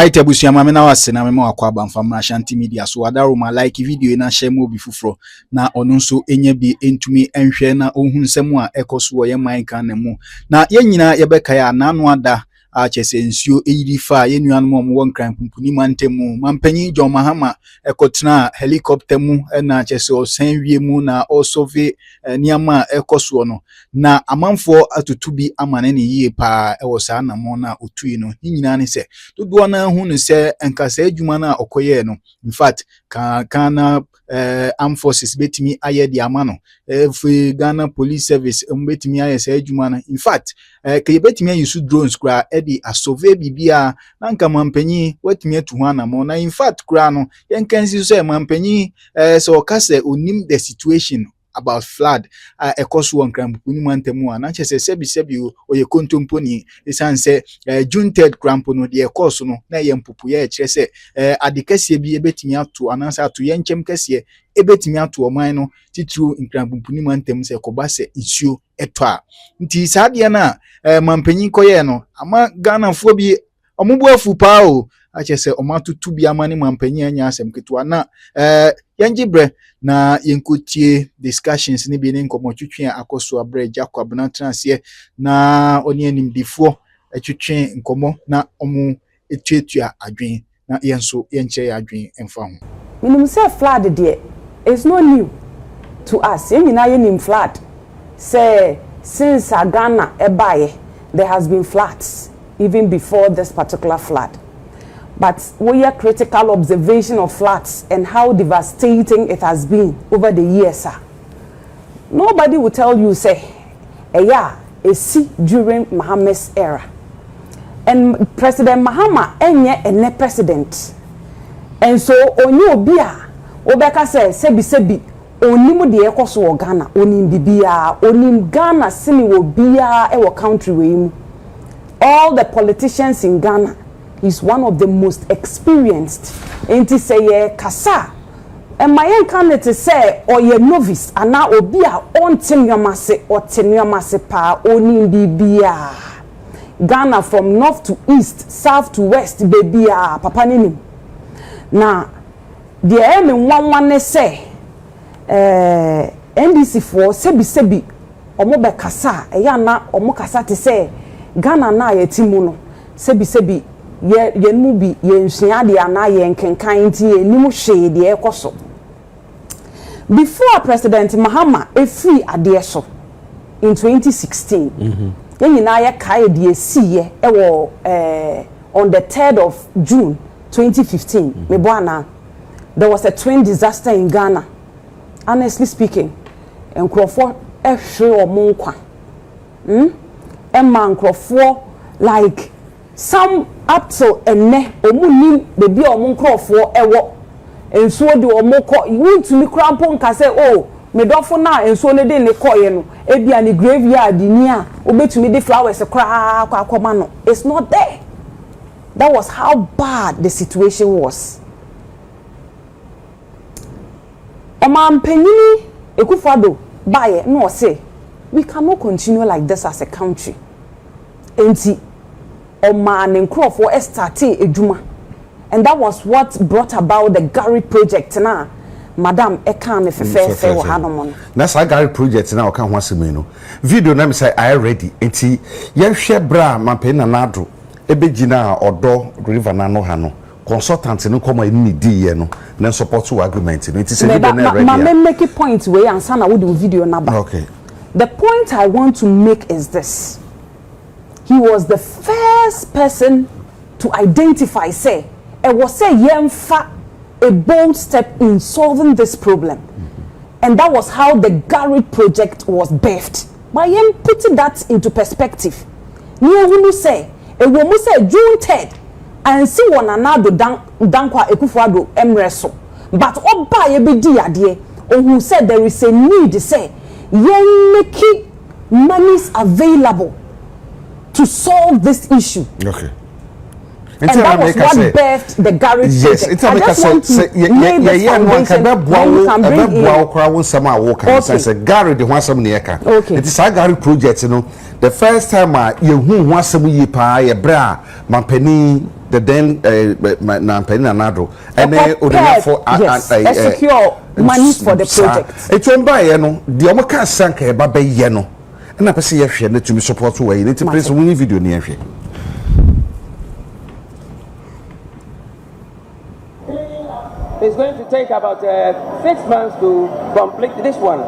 Aite busiama me na wase na me ma akwa banfam na Ashanti Media so adaro ma like video na share mo bi fufuro na ono nso enya bi entumi enhwe na ohun nsem a ekoso ye man kan na mu na ye nyina ye beka ya na anu ada a chese nsuo eyiri fa ye nuanom mo won kran pumpuni mantemu mampanyi John Mahama ekotena helicopter mu na chese osan wie mu na osove niama ekoso no na amanfo atutu bi amane ne yie pa ewosa na mo na otui no nyina ne se dodo na hu ne se enkasa adwuma na okoye no in fact kana armed forces betimi aye di amano free Ghana police service betimi aye se adwuma na in fact ke betimi use drones kra edi asove bibia na nka mampanyi watimi atu ho na mo na in fact kra no yenkansi so mampanyi so kase onim the situation about flood ekoso wankram puni mantemu na chese sebi oye kontomponi esanse June 3rd crampo no de ekoso no na yempupu ye chese adekase bi ebetimi ato anansa ato yenchem kase ebetimi ato oman no titru nkram puni mantemu se kobase isuo eto a nti saade na mampanyi koye no ama Ghana fo bi omubuafu pa o achese omatutu bi amane mampanyi anya asem ketwa na yanjibre na yenkotie discussions ni bi ne nkomotwetwe akoso abre Jacob na transie na oni animdifo atwetwe nkomo na omu etuatua adwen na yenso yenche adwen emfa ho minimum say flood there is no new to us yenyina yenim flood say since Ghana ebaye there has been floods even before this particular flood. But we are critical observation of floods and how devastating it has been over the years, sir. Nobody will tell you, say, see during Mahama's era. And President Mahama enye president. And so, onye obia, obeka sebi, onimu de ekoso Ghana, onim bibia, onim Ghana sini obia ewo country we. All the politicians in Ghana, he's one of the most experienced. Enti say kasa. And my candidate say or ye novice ana obi a ontinyamase or tinyamase pa oni bibia. Ghana from north to east, south to west bibia papa nini. Na the eme one say NDC for sebi omo be kasa eya na omo kasa te say Ghana na yetimu no sebi ye mu bi ye nsua de ana ye nkenkan nti enimu hwe de ekoso before President Mahama free ade so in 2016 ye nyina ye kai de siye ewo on the 3rd of June 2015 meboana there was a twin disaster in Ghana. Honestly speaking, enkrofo ehwe omonkwa emma enkrofo like some up to enne omunim bebi omonkrofo ewo ensuo de omokọ wuntumi krampo nka say oh medofo na ensuo ne de ne koye no ebia ne graveyard ni a obetumi de flowers kra akoma no it's not there. That was how bad the situation was. Omampenyini ekufado baye no say we cannot continue like this as a country. Enti Oman and Crawford started eduma, and that was what brought about the Gary project. Na Madam Ekame Fefe or Hanomon. That's a Gary project now. Can once no video. Let me say I ready. Enti yen share bra mampena nadro ebegina odo river nano hano. Consultants no come in di no then support to agreement. It is a ready. Make a point where and sana would do video number. Okay. The point I want to make is this. He was the first person to identify, say, it was say yemfa a bold step in solving this problem. And that was how the Gary project was birthed. By him putting that into perspective. You say, a woman say June 3rd, and see one another dankwa ekufuado emreso. But oba yebedi adie, who said there is a need, say, yen make monies available to solve this issue. Okay. And that was what birthed the Gary project. Yes, it's a Gary the one some near. Okay. It is a Gary project, you know. The first time you who was some ye pa ye bra, my penny the then na penina nado ene for secure money for the project. It's on by no the omoka sanka e ba ye no na pese ye hwe na tumi support we ni place we video ni hwe. It's going to take about 6 months to complete this one.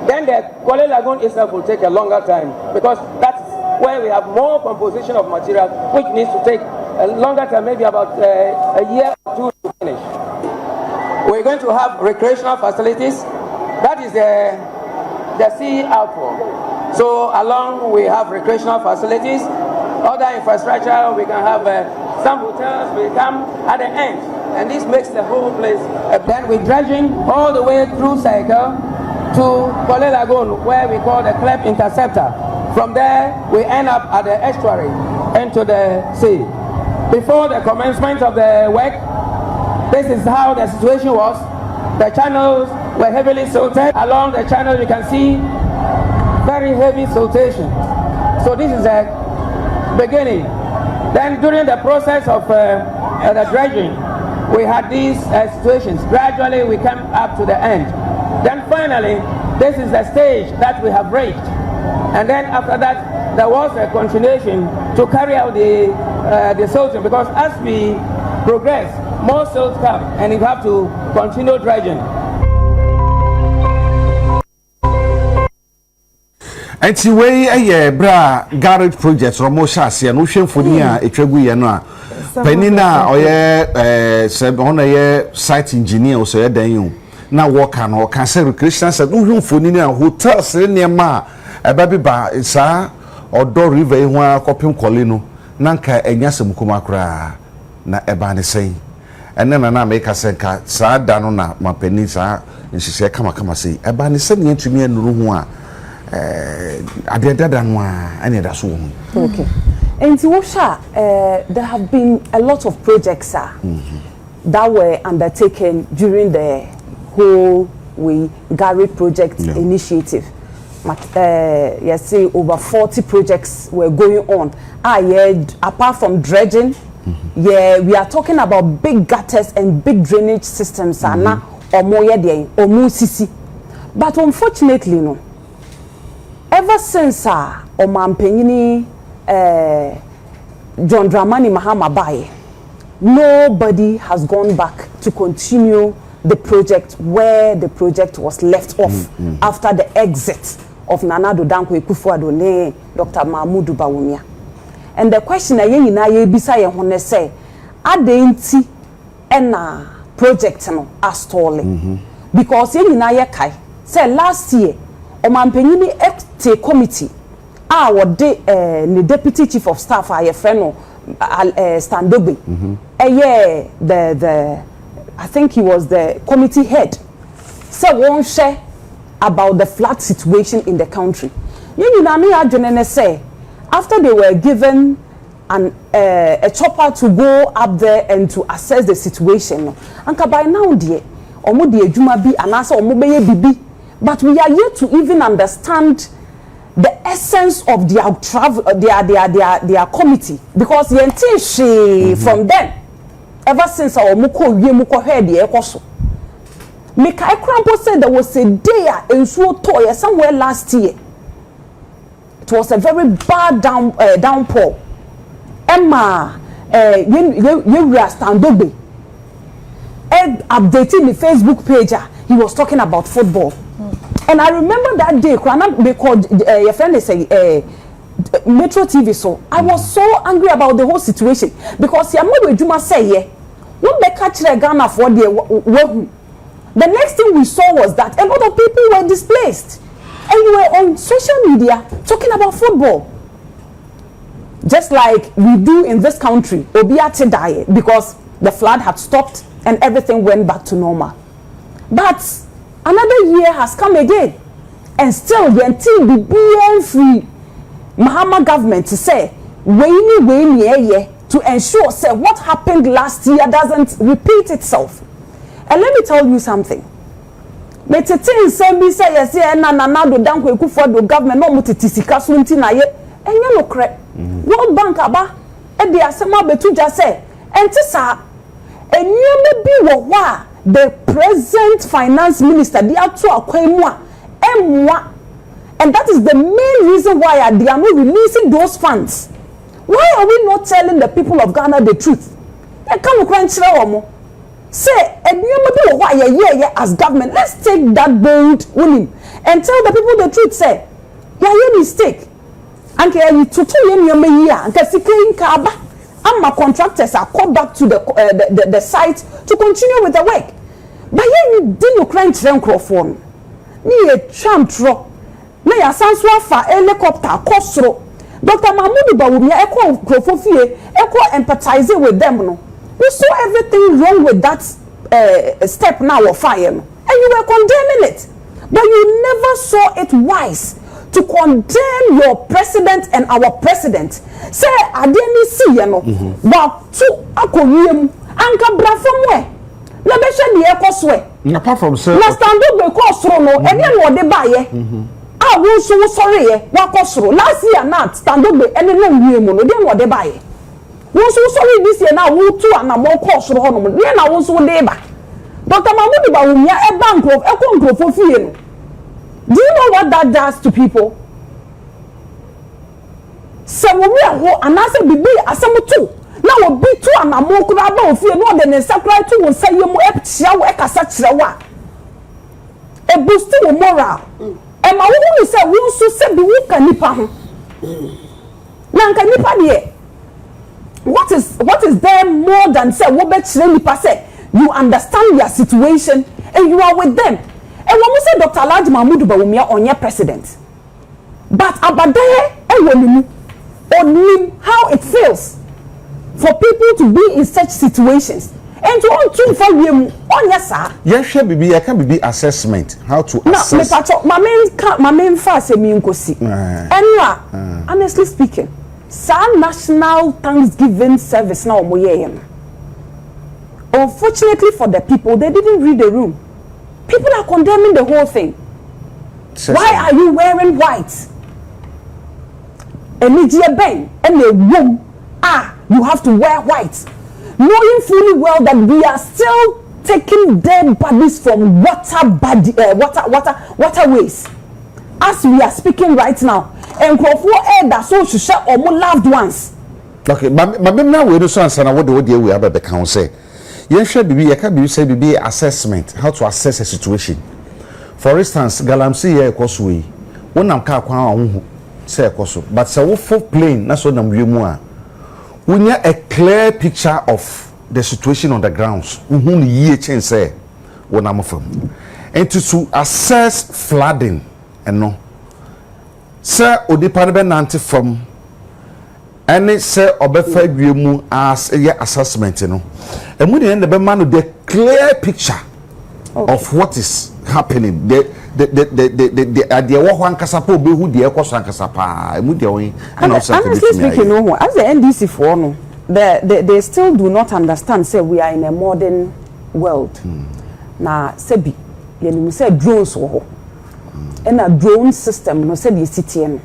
Then the Kwale Lagoon itself will take a longer time because that's where we have more composition of material, which needs to take a longer time, maybe about a year or two to finish. We're going to have recreational facilities. That is the sea outfall. So along we have recreational facilities, other infrastructure. We can have some hotels. We come at the end, and this makes the whole place. Then we're dredging all the way through cycle to Kwale Lagoon, where we call the Clep Interceptor. From there, we end up at the estuary into the sea. Before the commencement of the work, this is how the situation was. The channels were heavily silted. Along the channel, you can see very heavy siltation. So this is the beginning. Then during the process of the dredging, we had these situations. Gradually, we came up to the end. Then finally, this is the stage that we have reached. And then after that, there was a continuation to carry out the silting, because as we progress, more silt come and you have to continue dredging. Enti we bra garage project romo shase no hwemfoni a etwagu ye no a penina oye hono ye site engineer so ye dan yu na work na o kan say recreation said no hwemfoni na hotels ne ma eba bi ba sa odo river hu akopem kole no na nka enya semkoma kra na eba ne sei ene na make senka sa da no na mapeni sa nhihye kama sei eba ne se ne ntumi enuru hu a okay. And there have been a lot of projects that were undertaken during the whole Garage project initiative. You see, over 40 projects were going on. Apart from dredging, we are talking about big gutters and big drainage systems. But unfortunately, no. Ever since Omampenyini John Dramani Mahama bae, nobody has gone back to continue the project where the project was left off after the exit of Nana Addo Dankwa Akufo-Addo ne Dr. Mahmoud Bawumia. And the question ayen na ye bisa ye hone say adenti ena project no astalling because yen na ye kai say last year Omampenyini Ekte committee the deputy chief of staff a friend no Standogbe the I think he was the committee head so won't share about the flood situation in the country. Say after they were given a chopper to go up there and to assess the situation and by now dear omo de adwuma bi anasa omo beye bibi. But we are yet to even understand the essence of their travel, their committee, because from then, ever since our muko heard the ekoso. Mikai Krampo said there was a day in Suotoya somewhere last year. It was a very bad downpour. Emma, you Standogbe, updating the Facebook page. He was talking about football. And I remember that day, because your friend is Metro TV, so I was so angry about the whole situation because Juma say, "What they catch Ghana for the next thing we saw was that a lot of people were displaced, and we were on social media talking about football, just like we do in this country. Obiate died because the flood had stopped and everything went back to normal, but another year has come again, and still the until the free Mahama government to say to ensure say what happened last year doesn't repeat itself. And let me tell you something. World Bank aba e de asema betu ja say and tisa enyeme bi wo wa the present finance minister they are to akwemwa emwa, and that is the main reason why they are not releasing those funds. Why are we not telling the people of Ghana the truth? They come crunch omo say enyeme bi wo wa ye as government. Let's take that bold winning and tell the people the truth. Say yeah mistake anke you tutu enyeme yi a anke sike nka aba ama contractors are called back to the site to continue with the work. But you didn't crunch nkrofo ni ye twantro na ya sanso afa helicopter kosoro. Dr. Mahmoud Bawumia eko nkrofo fie eko empathize with them no. We saw everything wrong with that step now of fire no, and you were condemning it, but you never saw it wise to condemn your president and our president. Say adeni see no wa tu akoyem anka bra from where na be hwe de ekoswe apart from say na stand up be kosoro no ene no de baye ah wo so sorry ye wa kosoro last year na stand up be ene no wie mu no de no de baye wo so sorry this year na wo tu anamo kosoro ho no de na wo so de ba. Dr. Mahmoud Bawumia e bank of e kontrofo fie no. Do you know what that does to people? Se wo wi aho anase bibi asem tu na wo bi tu anamo kura ba ofie no de ne sakra tu wo sayem e tia wo e kasa kire wa e boost wo moral e ma wo ni se wo so se bi wo ka nipa ho na nka nipa de what is there more than say wo be kire nipa say you understand their situation and you are with them. And when we say Dr. Alhaji Mahmoud Bawumia onye president, but abadaye ewonimu onim how it feels for people to be in such situations and to on tun for wiem onye sa. Yes, share bibi ya can be assessment how to assess. No, me pacho my main fast me nkosi. Anyway, honestly speaking, sa national Thanksgiving service na omoye. Unfortunately for the people, they didn't read the room. People are condemning the whole thing. Why are you wearing white? And a room, you have to wear white. Knowing fully well that we are still taking dead bodies from waterways. As we are speaking right now. And that's so should share our loved ones. Okay, but now we do so and what we have at the council. Yes, sure, bibi ya can say bibi assessment, how to assess a situation. For instance, galamsey here ekoswe. When am ka kwa hu say ekoso, but say wo full plane na so nam wiemu a. We need a clear picture of the situation on the grounds. Who ni ye chen say wo nam fam. And to assess flooding and no. Say odipa be nante from any say obefa wiemu as a assessment no. And we end the man with the clear picture of what is happening. The idea what one kasapo be who the ekwaso kasapa. Honestly speaking, no, as the NDC for no, they still do not understand. Say we are in a modern world. Na sebi, you say drones wo, and a drone system no say the city no.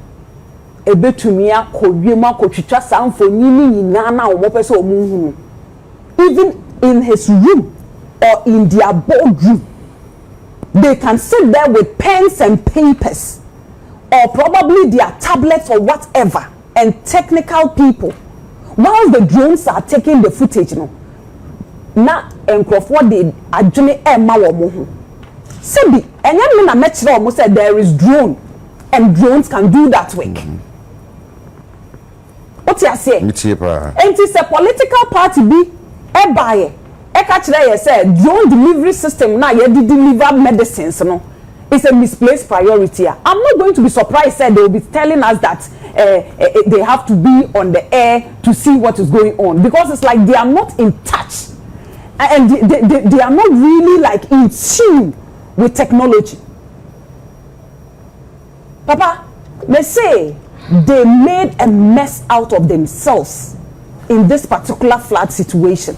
Ebetumi akowiem akotwitwa samfoni nyina na omopeso omunhunu. Even in his room or in their boardroom, they can sit there with pens and papers or probably their tablets or whatever and technical people while the drones are taking the footage no na enkrofo de adwene ema wo mo ho sebi enye me na mekire wo say there is drone and drones can do that work. What you say? It is a political party be e buy e ka kire ye say drone delivery system na ye deliver medicines no. It's a misplaced priority. I'm not going to be surprised that they will be telling us that they have to be on the air to see what is going on, because it's like they are not in touch and they are not really like in tune with technology. Papa, they say they made a mess out of themselves in this particular flood situation,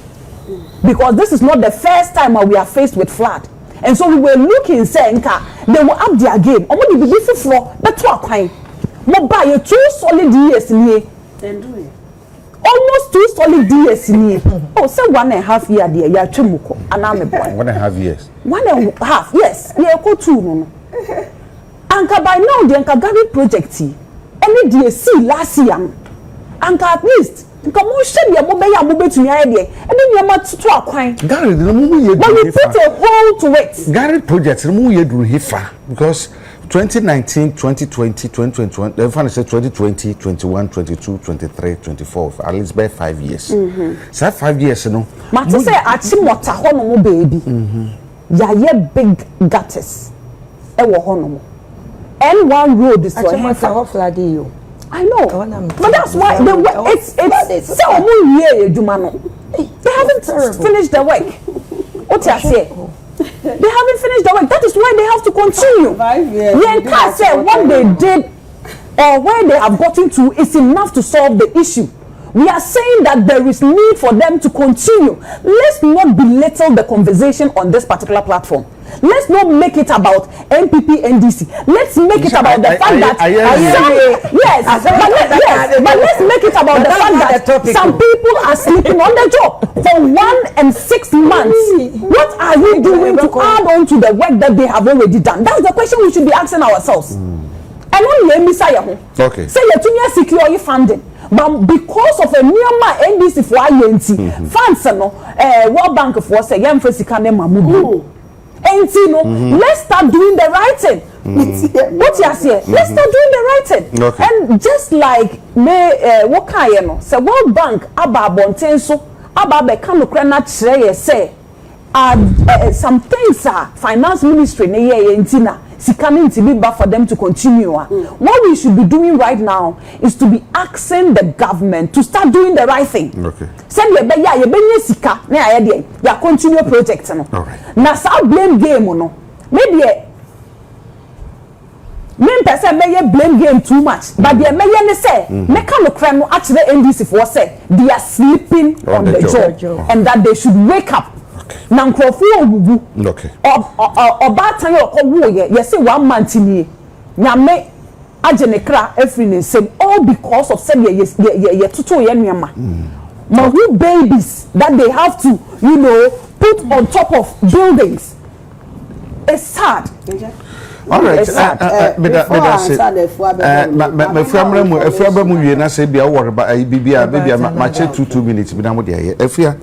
because this is not the first time we are faced with flood. And so we were looking, saying, they were up their game. Omo di bibi fufuro beto akwan. Mo buy 2 solid years ni. almost 2 solid years ni oh say 1.5 year there ya twemko ana me boy 1.5 years 1.5 yes ye ko 2 no anka by now the anka Gary project any dey see last year anka at least nka mo hwe de mo be ya mo betumi aye de ene nyama tutu akwan Gary no mo ye but we put a hold to it Gary project no mo ye duru hifa because 2019 2020 2021 the fan say 2020 21 22 23 24 at least by 5 years so 5 years no ma to say achimota ho no mo baby ya ye big gutters e wo ho no mo N1 road is for him for flood you I know but that's why it's so mo ye eduma no they haven't finished the work what you say they haven't finished the work. That is why they have to continue. 5 years. Yeah, can't say what they did or where they have gotten to is enough to solve the issue. We are saying that there is need for them to continue. Let's not belittle the conversation on this particular platform. Let's not make it about MPP NDC. Let's make it about the fact that but let's make it about the fact that some people are sleeping on the job for 1 and 6 months. What are you doing to add on to the work that they have already done? That's the question we should be asking ourselves. And only Messiah. Okay. Say you secure your funding. But because of a new NDC for INT, funds World Bank for say yam for sikane mamubu. And let's start doing the right thing. What you say? Let's start doing the right thing. Okay. And just like what kind you know, say World Bank aba bontenso aba be kanu krena chire say some things are finance ministry ne ye yentina sikanin to be back for them to continue. What we should be doing right now is to be asking the government to start doing the right thing. Okay. Send you be ya ye sika na ya de ya continue project no. Alright. Na sa blame game no. Maybe men person may blame game too much, but they may ne say make no crime no actually NDC for say they are sleeping on the job and that they should wake up. Na nkrofo ogugu okay obatan yo ko wo ye say 1 month ni nyame agenekra every ne same all because of say ye tutu ye nuama ma who babies that they have to put on top of buildings. It's sad. All right. Efia mu wie na say bia wo reba bibia ma che 2 minutes bi na mo de aye efia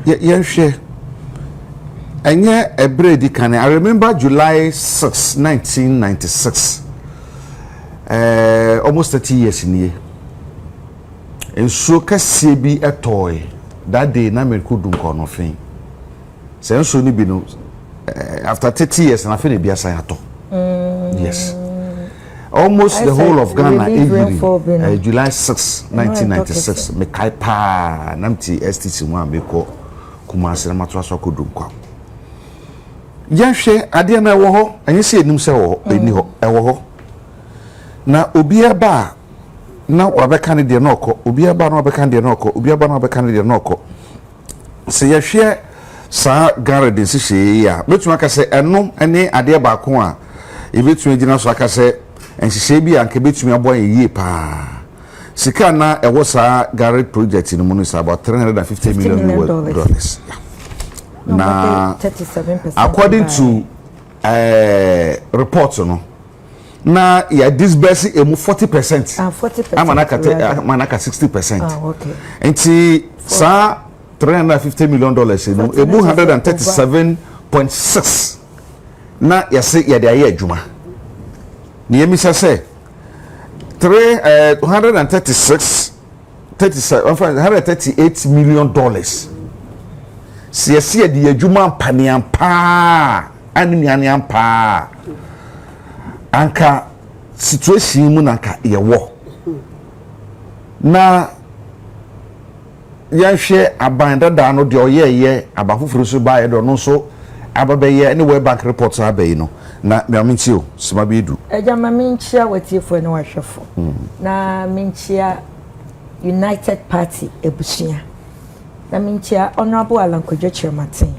ye hwe enye ebredi kan. I remember July 6 1996 almost 30 years nie enso kase bi etoy that day na me ko dum ko no fin se enso ni bi no after 30 years na fe na bia san ato. Yes. Almost the whole of Ghana July 6 1996 me kai pa namti STC one me ko Kumasi na matwa so ko dum kwa yahwe ade na ewo ho anyi se enim se wo eni ho ewo ho na obi eba na wabeka ne de na okọ obi eba na wabeka ne de na okọ obi eba na wabeka ne de na okọ se yahwe sa garden se hye ya betuma ka se eno ene ade ba ko a ebetuma gina so aka se enhye bi anka betuma abo yie pa sika na ewo sa garden project ni mu no is about $350 million. Yeah. Na 37%. According to reports no na ya disburse emu 40%. 40%. Amanaka 60%. Okay. Enti sa $350 million no emu 137.6 na ya se ya de aye adwuma. Ni emi say 138 million dollars. Siasia di adwuma paniam pa anuane pa anka situation mu nanka yewo na yanhwe abanda da no de oyeye abafufuru so ba ye do no so ababeye anywhere bank reports abayi no na me aminti o sima be du eja ma minchia watiefo na wahwefo na minchia United Party ebusia na minchia honorable Alankojo Chirmatin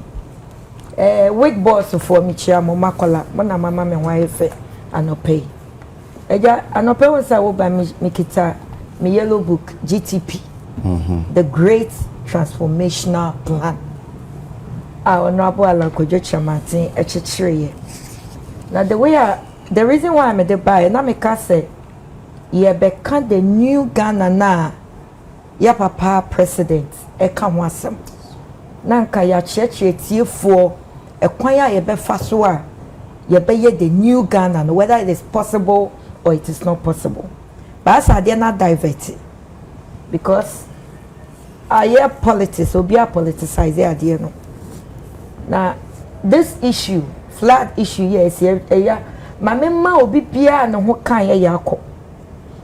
week boss for minchia mo makola na mama me hwaefe anope eja anope won sa wo ba mikita me yellow book GTP the great transformational plan. Our Honorable Alankojo Chamatin Echichiriye. Now the reason why I'm at the buy, na me ka say, ye beka the new Ghana na ya papa president eka ho asem. Na nka ya cheche tiefo ekwan ya ye be fa so a ye be ye the new Ghana, no, whether it is possible or it is not possible. But as I did not divert it, because I hear politics, or be a politicize idea no. Now this issue, flood issue, yes, yeah. My mama will be bia no ho kan ye yakọ.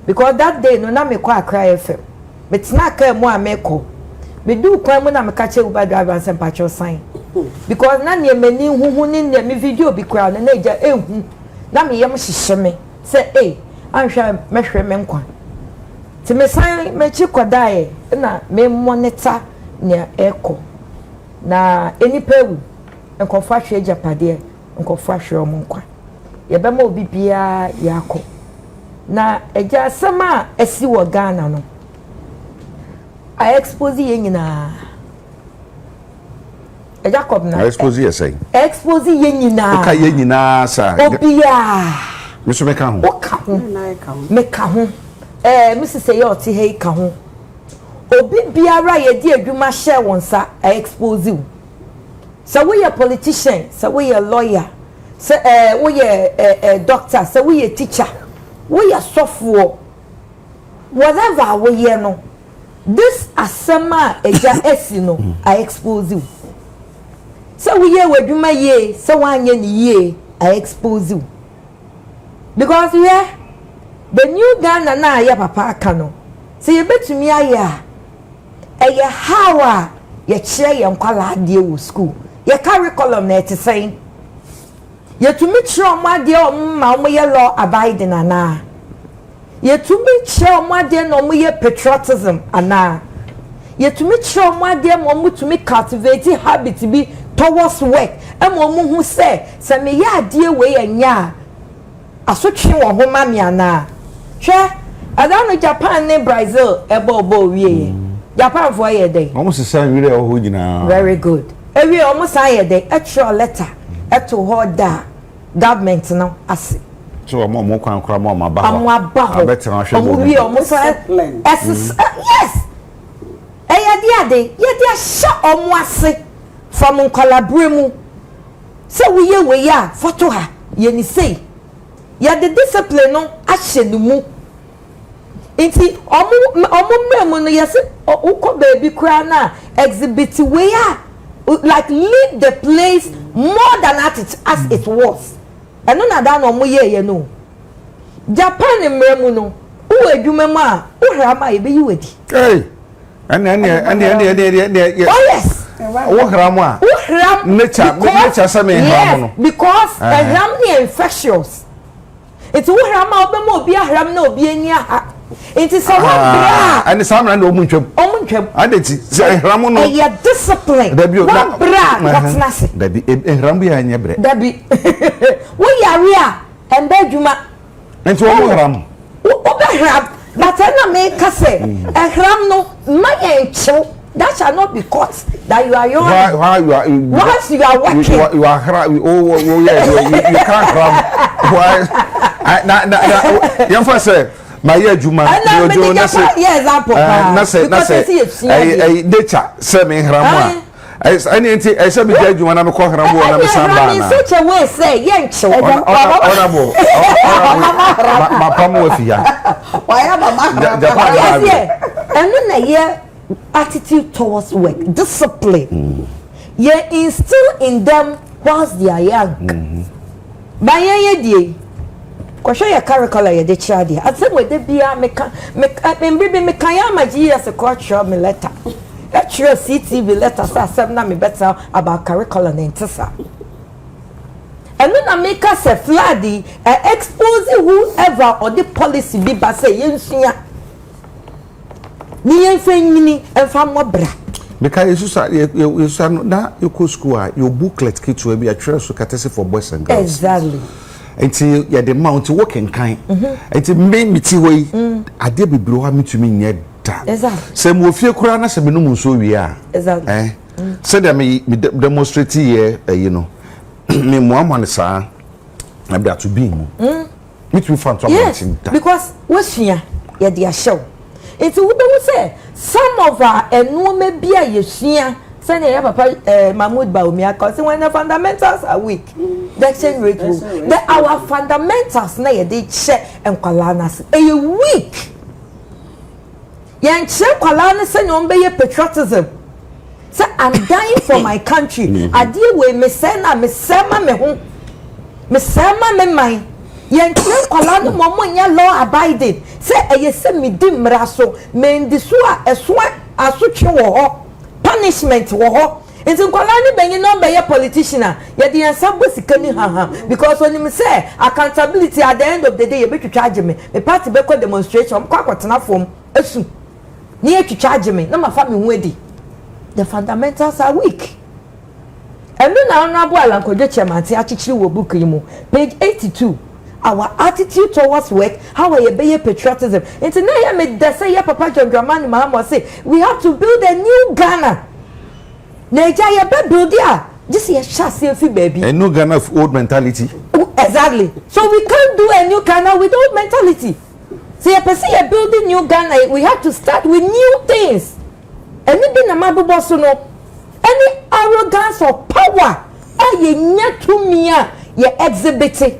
Because that day no na me kwa Accra FM. But na ka mo ameko. Me do kwan mo na me ka che Uber driver and patcho sign. Because na ne mani huhu ni ne me video bi kwa na eja ehu. Na me yam hihye me. Say eh, anhwa mehwe me nkwa. Ti me sign me chi kodae na me monitor ne eko. Na enipa ewu enkofa hwe japade enkofa hwe omo nkwa. Yebema obi bia yakọ. Na eja sama esi wo Ghana no. I expose ye nyina. Eja kob na. I expose ye say. Expose ye nyina. Oka ye nyina sa. Obia. Me so meka ho. Oka ho. Meka ho. Mrs. Say you ti he ka ho. Obi biara ye di adwuma share wonsa I expose you. So we a politician, so we a lawyer. So we a doctor, so we a teacher, we a software, whatever we hear no. This asema eja esino I expose you. So we hear we do my ye, so one ye I expose you. Because yeah, the new Ghana na ya papa kano. So you bet to me aya how ye share your kwala ade school. Your curriculum na te saying. Ye to me try my dear ma mo ye law abiding ana. Ye to me try my dear no mo ye patriotism ana. Ye to me try my dear mo to me cultivate habit to be towards work. E mo hu say me ya dear we anya. Asotwe wo ho ma me ana. Hwe adano Japan ne Brazil e bo wie. Japan for ye dey. Almost the same video ho nyina. Very good. Ewie almost say dey extra letter. Eto hoda government no ase. So mo kwan kra mo ma ba ho. Amwa ba ho. Abetra hwe bo. Omo almost yes. Ade ye dia sha omo ase from collaborate so we ya photo ha ye ni say ya the discipline no ahye no mu inti omo mremu no yes ukọ baby kra na exhibit we ya like leave the place more than as it was. And no na da no mo ye no Japan mremu no u adwuma ma u hra ye be yi wadi. Hey. And oh yes. Nature yes, because ram is infectious. It's ram obemo obi ahram na obi ania. It is bra. And some na no muntwam. And it is ram no. E discipline. One bra that's nasi. Dabi ram bi anya bre. Dabi. We yare a embe dwuma. Enti wo ram. Ram. But I make say a ram no my chill. That shall not be cause that you are young. Why you are once you are working. You are oh yeah you can't ram. Why you first say my year juma you na say yes na say nature say me ram I say me dey juma na me ko ram na me samba na. Such a way say yen chill. Honorable ma pamu afia. Why am and then a attitude towards work, discipline. You instill in them whilst they are young. By ye day, question your curriculum, your child. I said, with the beer, make my years a culture, me letter. That's your CTV letter, so I said, me better about curriculum and Tessa. And then I make us a fladdy, exposing whoever or the policy be by saying, ni enfeni enfamwa bra because you say na you go school your booklet kit will be a trail so catese for boys and girls exactly until you the mount working kind until me miti we ade bibiro ha mitumi nye Exactly. Se mo fie kura na se me no mu so wi a. Exactly. Se dem me demonstrate here you know. Me mo amane sa na bia to be mu. Me to fan to am. Because what's here? Yeah, they show. It's we say some of our enome bia yesua say na papa Mahmoud Baumia cause when the fundamentals are weak the exchange rate will our fundamentals na ye dey check enkwala na se e weak yan check kwala na say no be patriotism say I'm dying for my country adie we me say na me sema me ho me sema me mind yan check kwala no mo nya law abiding say eye se me di mra so me ndi so a eso asotwe wo ho punishment wo ho nti nkwala ni benyi no be ye politician ye de ansabo sika ni because when him say accountability at the end of the day you be to charge me party be ko demonstration kwa kwatena form esu ni e to charge me na ma fa me hu the fundamentals are weak and then honorable Alankojo chairman ti achichiri wo book yi mu page 82 our attitude towards work how we be patriotism and now ya me say ya papa John Dramani Mahama say we have to build a new Ghana Nigeria ya be build ya just ya chassis fi baby a new Ghana of old mentality exactly so we can't do a new Ghana with old mentality so ya person ya building new Ghana we have to start with new things and be na mabubo so no any arrogance or power ye nya to me ya exhibit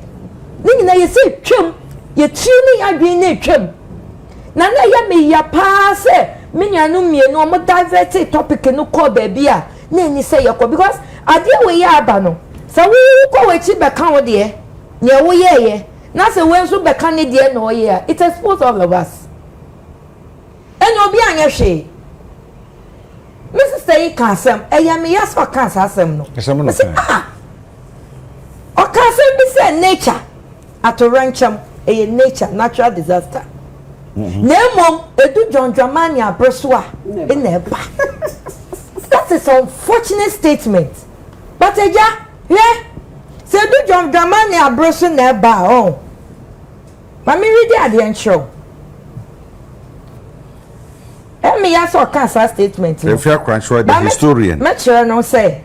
Nina ye say twem ye tuni adwen na twem na ya me ya pa se me nyanu mienu o mo divert topic no call baby a na ni say ye ko because ade we ya aba no so we ko we chi be kan wo de ye wo ye na se we nso be kan ne de no ye it expose all of us and obi anya hwe Mrs. Say kansem eya me yes for kansa asem no o kansem bi say nature atorancham a nature natural disaster nemo edu John Dramani abreswa in eba that is an unfortunate statement but eja say edu John Dramani abresu na eba oh mami read the intro me yes or cancer statement if you crunch the historian metro no say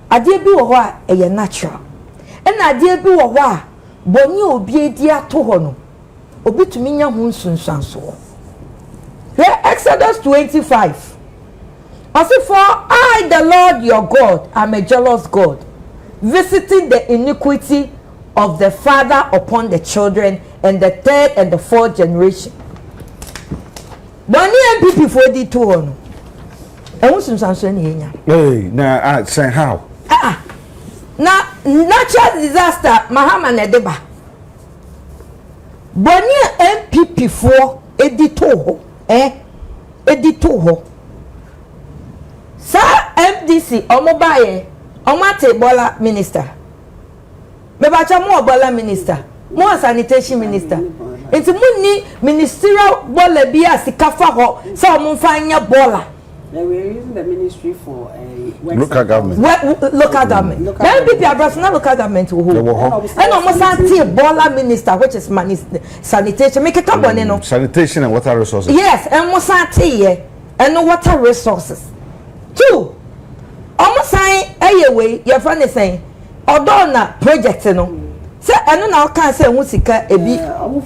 ade bi wo ho a e natural and ade bi wo ho a boni obi edi ato ho no obi tumi nya hu nsunsanso Exodus 25 as for I the Lord your God am a jealous God visiting the iniquity of the father upon the children and the third and the fourth generation boni MPP for di to ho no e hu nsunsanso ni nya na say how na natural disaster Mahama na deba boni MPP for edito ho edito ho sa MDC omobaye omate bola minister me ba cha mo bola minister mo sanitation minister enti munni ministerial bola bia sikafa ho sa omfanya bola. They were using the ministry for local government. Local government. Then people are brought local government to who? And almost Bola minister, which is sanitation. Make a company no. Sanitation and water resources. Yes, and almost and water resources. Two. Almost saying way your friend is saying Odona project no. Say and now can say musika ebi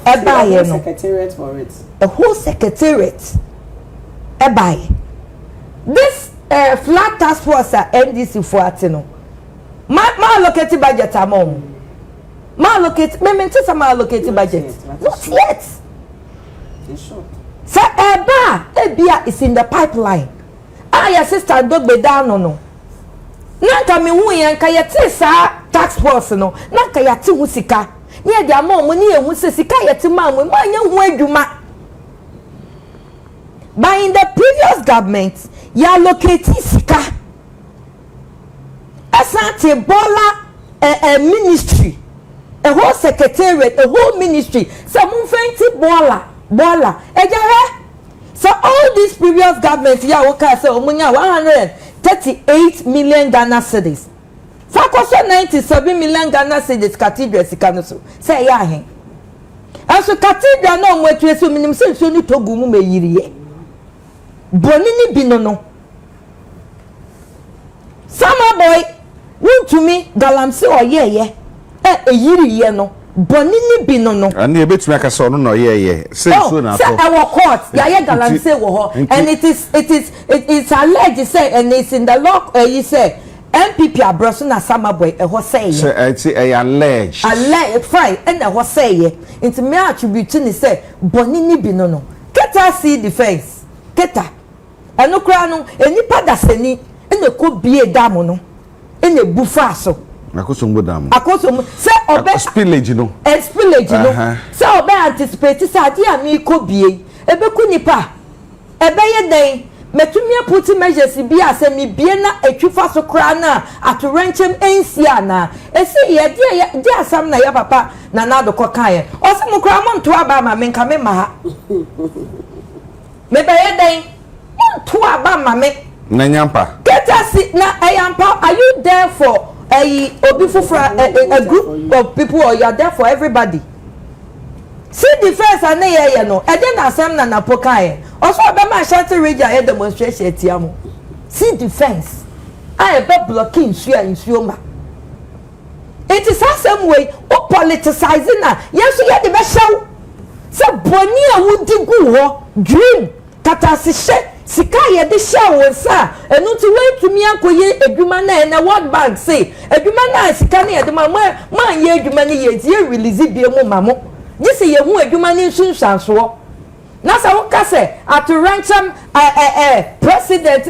ebaye no. Secretariat for it. A whole secretariat ebaye. This flat task force NDC for atino. Ma allocated budget among. Ma allocate some allocated budget. Not yet. So Ebia is in the pipeline. Your sister don't be down no. Nanka me hu yanka yete sa tax force no. Nanka yate hu sika. Nia dia mom ni ehu sika yete ma mo anya hu adwuma. But in the previous government, you allocate sika. Asante Bola a ministry, a whole secretariat, a whole ministry. Some fancy Bola. So all these previous governments, yeah, okay, so 138 million Ghana cedis. Fakoso 97 million Ghana cedis cathedral sikanoso. Say yeah, and so cathedral no more to minimum so ni togu mu me yiriye. bonini bi no Sama boy won to me galamse oyeye eyiri ye no bonini bi no and you betumi aka so no no ye say so na so our court ya ye galamse wo ho and it's alleged say and it's in the law you say MPP abroso na Sama boy ho say so it's alleged fine and ho say ye into me attribute ni say bonini bi no keta see defense keta eno kra no enipa dasani ene ko bie dam no ene bufa so akosombo dam say obe spillage no say obe anticipate say ade ami ko bie ebe ku nipa ebe ye den metumi put measures bi ase mi bie na atwifa so kra na atorenchem ensia na esi ye de asam na ya papa na na do kokan o se mo kra mo nto aba ma me nka me ma ha me be ye den mo nto aba ma me na nyampa get us na ayampa. Are you there for a group of people or you are there for everybody? See the first and ye no e dey na asem na pokai also be ma Ashanti Media e demonstration tiamo. See defense I be blocking nsuo ma. It is the same way o politicizing na yes you dey be show say boni a wudi gu ho dream katasihye sika ye de hye wonsa enu ti we tumi akoye adwuma na na World Bank say adwuma na sika na ye de ma ye adwuma na ye tie release bi mu mamo gisi ye hu adwuma ni sunsanso na sa wo ka say atorancham president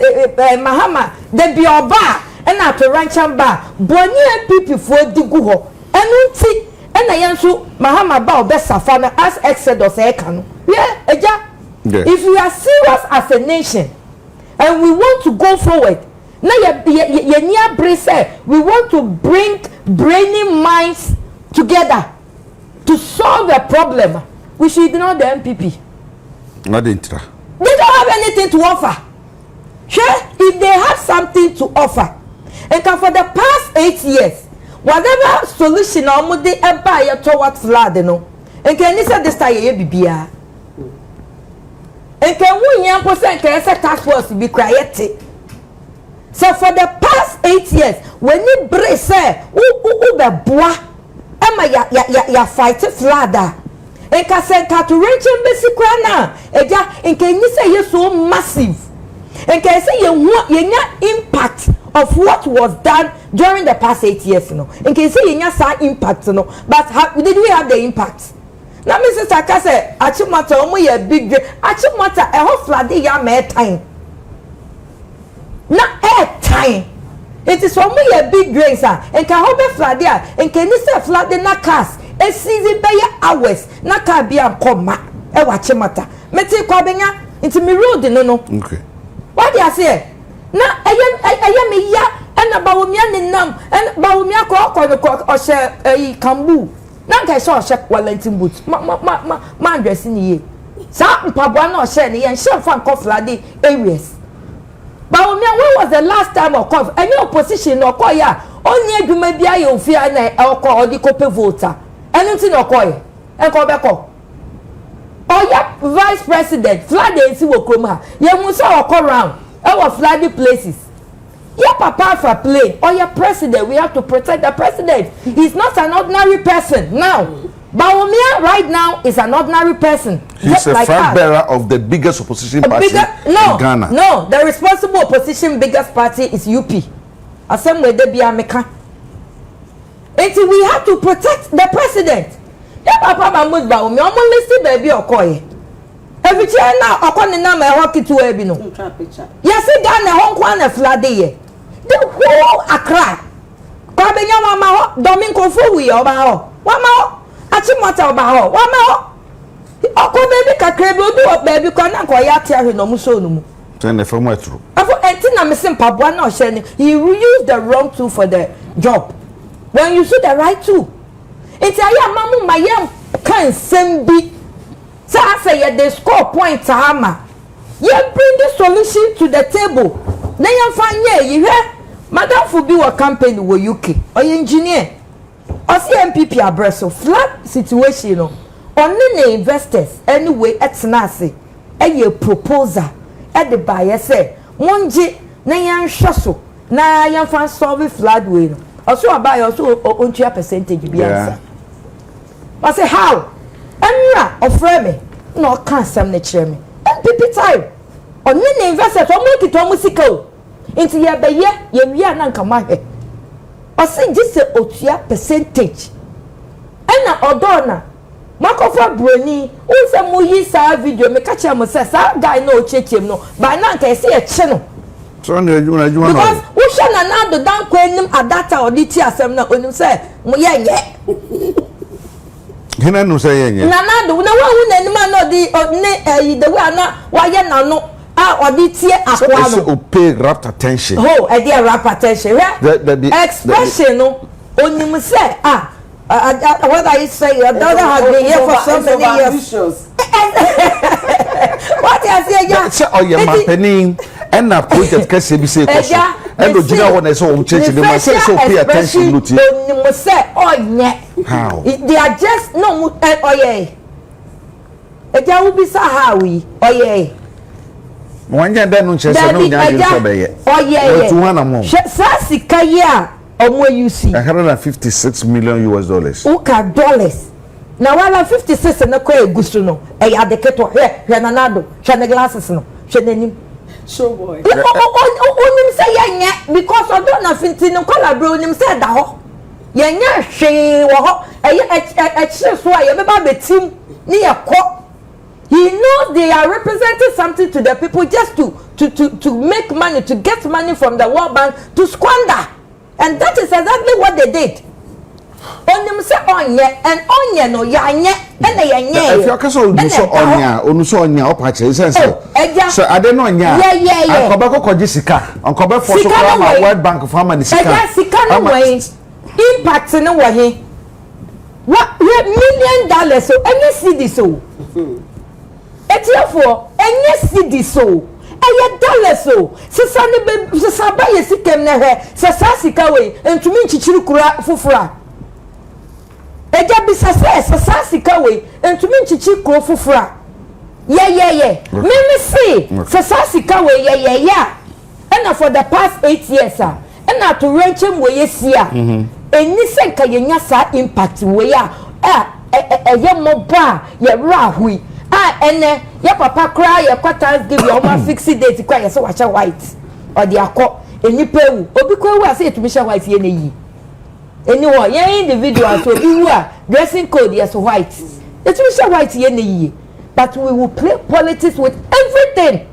Mahama de bi oba na atorancham ba boni MPP fo digu ho enu ti na ye nso Mahama ba obesafa na as exodus e ka no eja. If we are serious as a nation and we want to go forward, now we want to bring brainy minds together to solve a problem. We should ignore the MPP. Not intra. They don't have anything to offer. Sure, if they have something to offer, and for the past 8 years, whatever solution or they buy towards flood, and can you say this time and can we young person can say task force be quiet? So for the past 8 years, when you brace say be boa, ama ya fight fladder. And can say to reach basic na eja and can you say you so massive? And can say you impact of what was done during the past 8 years, you know. And can say you impact, you know. But did we have the impact? Na me sister ka say achimata omo ye big dream achimata e ho flood ya me time na time it is omo ye big dreams and ka ho be flood ya and can you say flood na cars e season be hours na car bi am koma e wa achimata me ti ko benya into me road no okay what do you say na eye me ya na ba wo mi aninam and ba wo mi akọ o she kambu na ga so check Wellington boots ma dress ni ye sa mpaboa na o share ni ye share fan flade areas but when was the last time or cough any opposition no call ya only adwuma bia ye ofia na e call odi kope voter anything no call e ko be call oya vice president flade ensi wo krom ha ye mu so o call round e wo flade places. Yeah, papa for play. Or your president, we have to protect the president. He's not an ordinary person now. Bawumia right now is an ordinary person. He's a like flag bearer of the biggest opposition party in Ghana. No, the responsible opposition biggest party is UP. Asem we de bia meka. Until we have to protect the president. Yeah, papa Mahmoud Bawumia, omo list baby okoye. Every time now, okoni na me hockey to ebi no. Yes, Ghana hon kwa na flood ye. The whole Accra. Kwa benya wa ma ho, Domingo fo wi oba ho. Wa ma ho, achimota oba ho. Wa ma ho. Oko baby kakra bi odu baby kwa na kwa ya tia hwe no mu so no mu. Ten the from wetru. Afo enti na me sim paboa na o hye ni. He used the wrong tool for the job. When you see the right tool. Enti aya mamu mayem kan sembi. So I say they score points hammer. You bring the solution to the table. Then you find you hear Madam Fubi wa campaign wo UK or engineer or CMPP abreso flat situation no only the investors anyway etna say a proposal e de ba ye say monji na yan hweso na yan fan solve flood way no oso aba ye oso ontua percentage bi answer I say how enra ofre me na o kan sam na kire me NPP time onne na investors o mo kito mo sika o nti ye be ye wi ana nka ma hwe o say just otua percentage ena odona makofa broni unse mo yi sa video me ka kire mo say sa guy na o chechem no ba na nka ese ye che no so na adwuma no because wo hwe na na do dan ko enim adata oditi asem na onim say mo ye hina no say yenye na na do na wa hu na enim na odi ne the way na wa ye na no oditi akwa no so pay rapt attention oh e dey rapt attention expression no onim say what are you saying your daughter has been here for so many years what you say ya say oye mapening and na project kase bi say koso and ogina won say o church dey ma say so pay attention no ti onim say onye how they are just no oye eja wo bi sa how we oye wanya den no chese no nya dey so be ye oye tu wana mo sa sika ye a omo UC $156 million uka dollars na wala 56 na ko egusu no e ya de keto hwe na nado hwe na glasses no hwe nanim show boy onim say yenye because odo na finti no kola bro onim say da ho yenye hwe wo ho e chire so aye be ba betim ni yakọ he knows they are representing something to the people just to make money, to get money from the World Bank to squander, and that is exactly what they did. Onim say onye and onye no yanye and yanye. If you can so do so onya opache sense. So ade no onya. Yeah. Akoba kokoji sika. Ankoba for so kwa World Bank for man sika. Eja sika no way. Impact no wa he. What $1 million so any cedi so. Etiafo any cedi so. Eye dollar so. Sisa ne be sisa ba ye sikem na he. Sisa sika we entumi nchichiri kura fufura. Eja bisa sisa sika we entumi nchichiri kura fufura. Yeah. Me see sisa sika we yeah. And for the past 8 years and to ranch him we yesia. Eni senka yenya sa impact we ya ye moba ye rahui ene ya papa cry ye quarters give you almost 60 days kwa ye so wacha white or the akọ enipa ewu obi kwa ewu ase etumi sha white ye na yi eni wo ye individual so bi wu a dressing code yes white etumi sha white ye na yi but we will play politics with everything.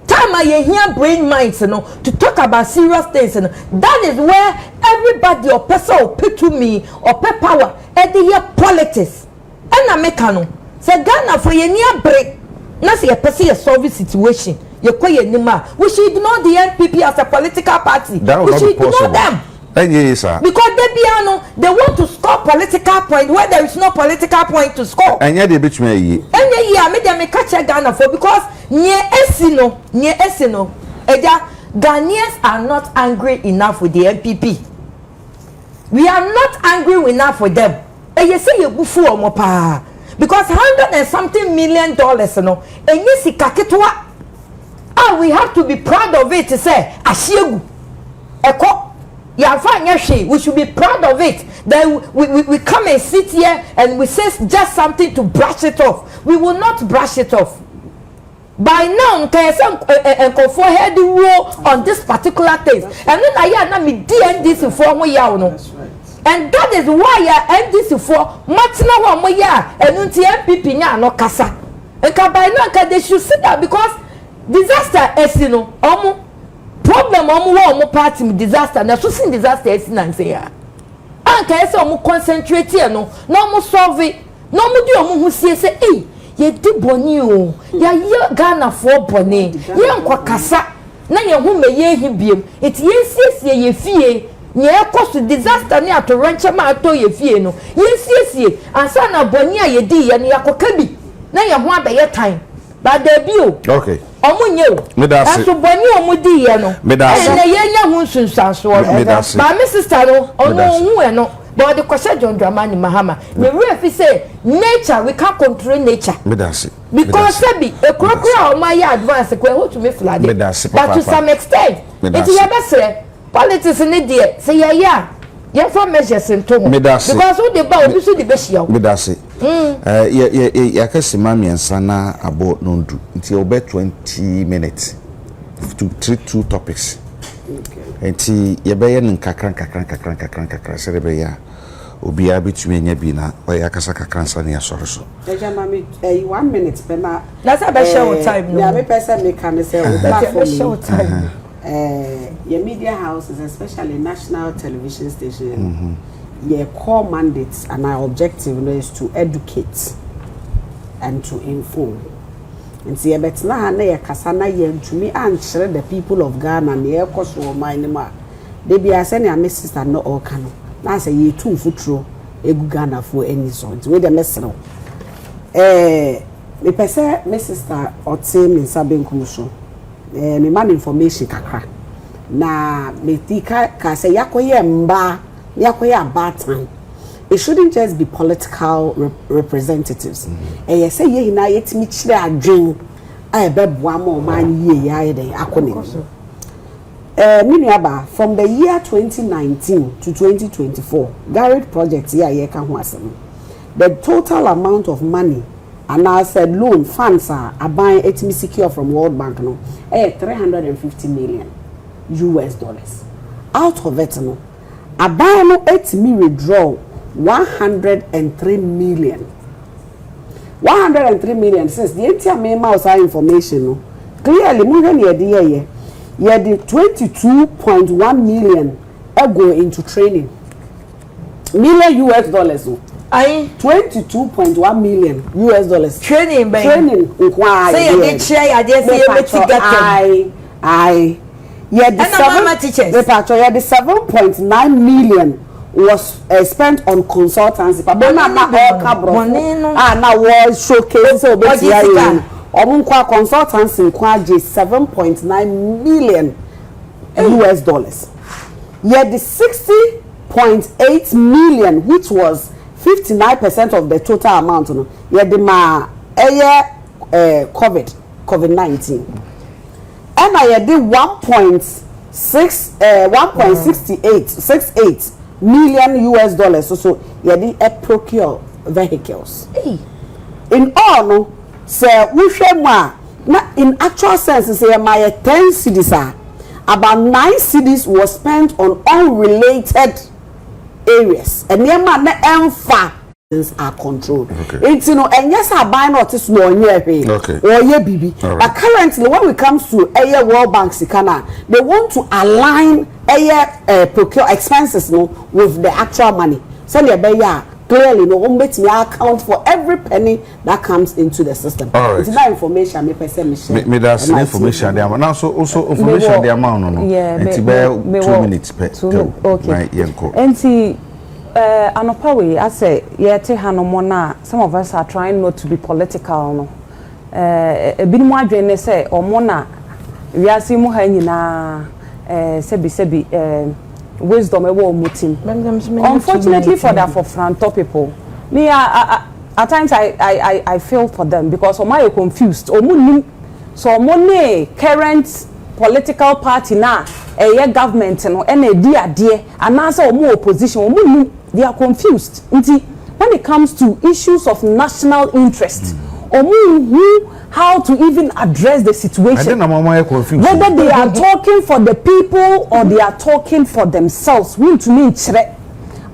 Time I hear brain minds to talk about serious things that is where everybody or person will pay to me or pay power and they hear politics and I make say Ghana for your near break na say a person solve situation you call your name we should ignore the NPP as a political party we should ignore them because they want to score political point where there is no political point to score and they bitch me I made them catch Ghana for because near Esino Ghanaians are not angry enough with the NPP. We are not angry enough with them. And you say you bufu omo pa because $100 and something million and you see kaketwa we have to be proud of it to say ashiegu eko we should be proud of it. Then we come and sit here and we say just something to brush it off. We will not brush it off. By now, and go for head rule on this particular thing. And then I am me DNDC for mo ya no. And that is why I NDC for much now mo ya and unti MPP nya no kasa. And by now they should sit down because disaster esino omo problem omo party disaster na so sin disaster esina say ya. Anka ese omo concentrate here no omo solve no omo di omo hu sie say ye di boni o ya ye Ghana for boni ye nkwa kasa na ye hu meye hibiem eti ye siesie ye fie ye ekosu disaster ni atoranche ma ato ye fie no ye siesie ansa na boni a ye di ye no yakoka bi na ye hu abaye time ba da bi o okay omunye o aso boni omudi ye no na ye nya hu sunsanso ba me sister no onu hu e no but the question John Dramani Mahama the real say nature we can't control nature because sabi a crocodile my advance go to me flood but to some extent it is best politics in the say yeah for measures in tone because who the bow you see the best young ya kasima miensa na about nondu nti obe 20 minutes to treat 2 topics nti ye be ye nkakran serebe ya obi abetumi enya bi na ya kasa kakransa na ya soro so eja mami 1 minute pe na that's a show time no na me person me can say we show time your media houses especially national television station your core mandates and our objective is to educate and to inform. And see a bet na na kasa na ye to me and share the people of Ghana na ye koso mind ma. They be asani a my sister no all kano. Na say ye too futuro egu Ghana for any sort. We the mesro. Me pese my sister ote me sabe nkumusho. Me man information kakra. Na me tika ka say yakoye mba yakoya bad time. It shouldn't just be political representatives. And you say ye na yetimi chire adwen a beboa ma o man ye ya den akone. Miniaba from the year 2019 to 2024 Garrett project here ye kan ho asem. The total amount of money and I said loan funds are buying etimi secure from World Bank no 350 million US dollars. Out of it no Abaya no etimi withdraw 103 million. 103 million since the entire mema was information no. Clearly mo hwe ne ye the 22.1 million go into training. Million US dollars. Aye 22.1 million US dollars. Training nkwa. Say you dey share ya dey say you get aye. Yeah, the 7.9 million was spent on consultancy. But now was showcase so consultancy 7.9 million US dollars. Yeah, the 60.8 million, which was 59% of the total amount. Yeah, the COVID-19. And I did 1.68 million US dollars. So you did procure vehicles. In all, no, sir, we share in actual sense, say my 10 cities are about 9 cities was spent on unrelated areas. And near man are controlled. It's and yes, I buy not this no or ye bibi. But currently, when it comes to World Bank Sikana, they want to align procure expenses with the actual money. So clearly no one bet me account for every penny that comes into the system. Right. It's that information me person me that's information the amount. Now so also information the amount no. Yeah, it's 2 minutes per. Okay. And see anopa we I say yete hanomo na some of us are trying not to be political no ebinim adwene say omo na wiase mu ha nyina sebi wisdom ewo omutim. Unfortunately for that for Franto people me at times I feel for them because am I confused omunim so omo current political party na government no na di ade anasa omo opposition omunim they are confused. When it comes to issues of national interest, how to even address the situation. Whether they are talking for the people or they are talking for themselves. We to me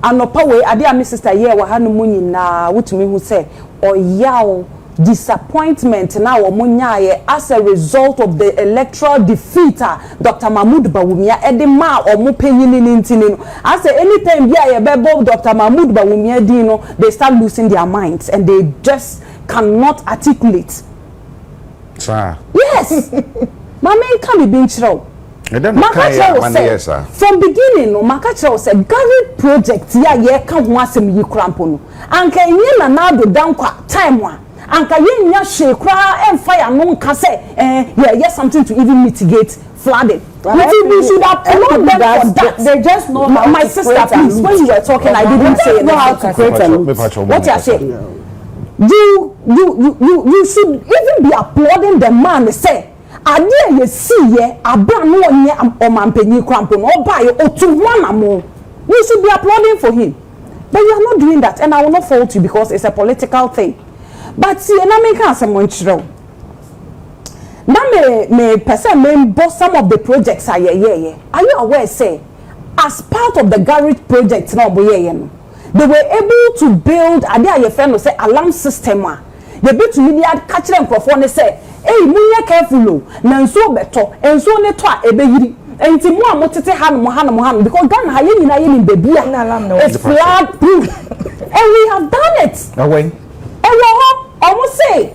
anopa we ade my sister here wa hanu munyi na wutumi hu say oyaw disappointment na wo munyaye as a result of the electoral defeat Dr. Mahmoud Bawumia edema omo penyini ntini as anytime bia ye bebo Dr. Mahmoud Bawumia dino they start losing their minds and they just cannot articulate. Sir. Yes. My man can be being chiro. From beginning no Makachao said Garrett project ya ye kan ho asem yi krampo no anka yin na na do dan kwa time one anka yin nya hwe kra em fire no nka say yes something to even mitigate flooding. Well, We should applaud them for that. They just know how my to sister, create a please, loop. when you were talking, I didn't say know how to create a loop. What you saying? You should even be applauding the man. Say, idea you see here, abra no one here omampeni krampo no buy otu one more. You should be applauding for him. But you are not doing that, and I will not fault you because it's a political thing. But see, and I make someone chiro. Now me person boss some of the projects are yeah. Are you aware say as part of the garage project now they were able to build your friend say alarm system they be to media catch them microphone say hey munya careful na nso beto enso ne to ebe yiri enti mu amotete han because Ghana ha yen nyina yen bebi it's flood proof and we have done it away almost say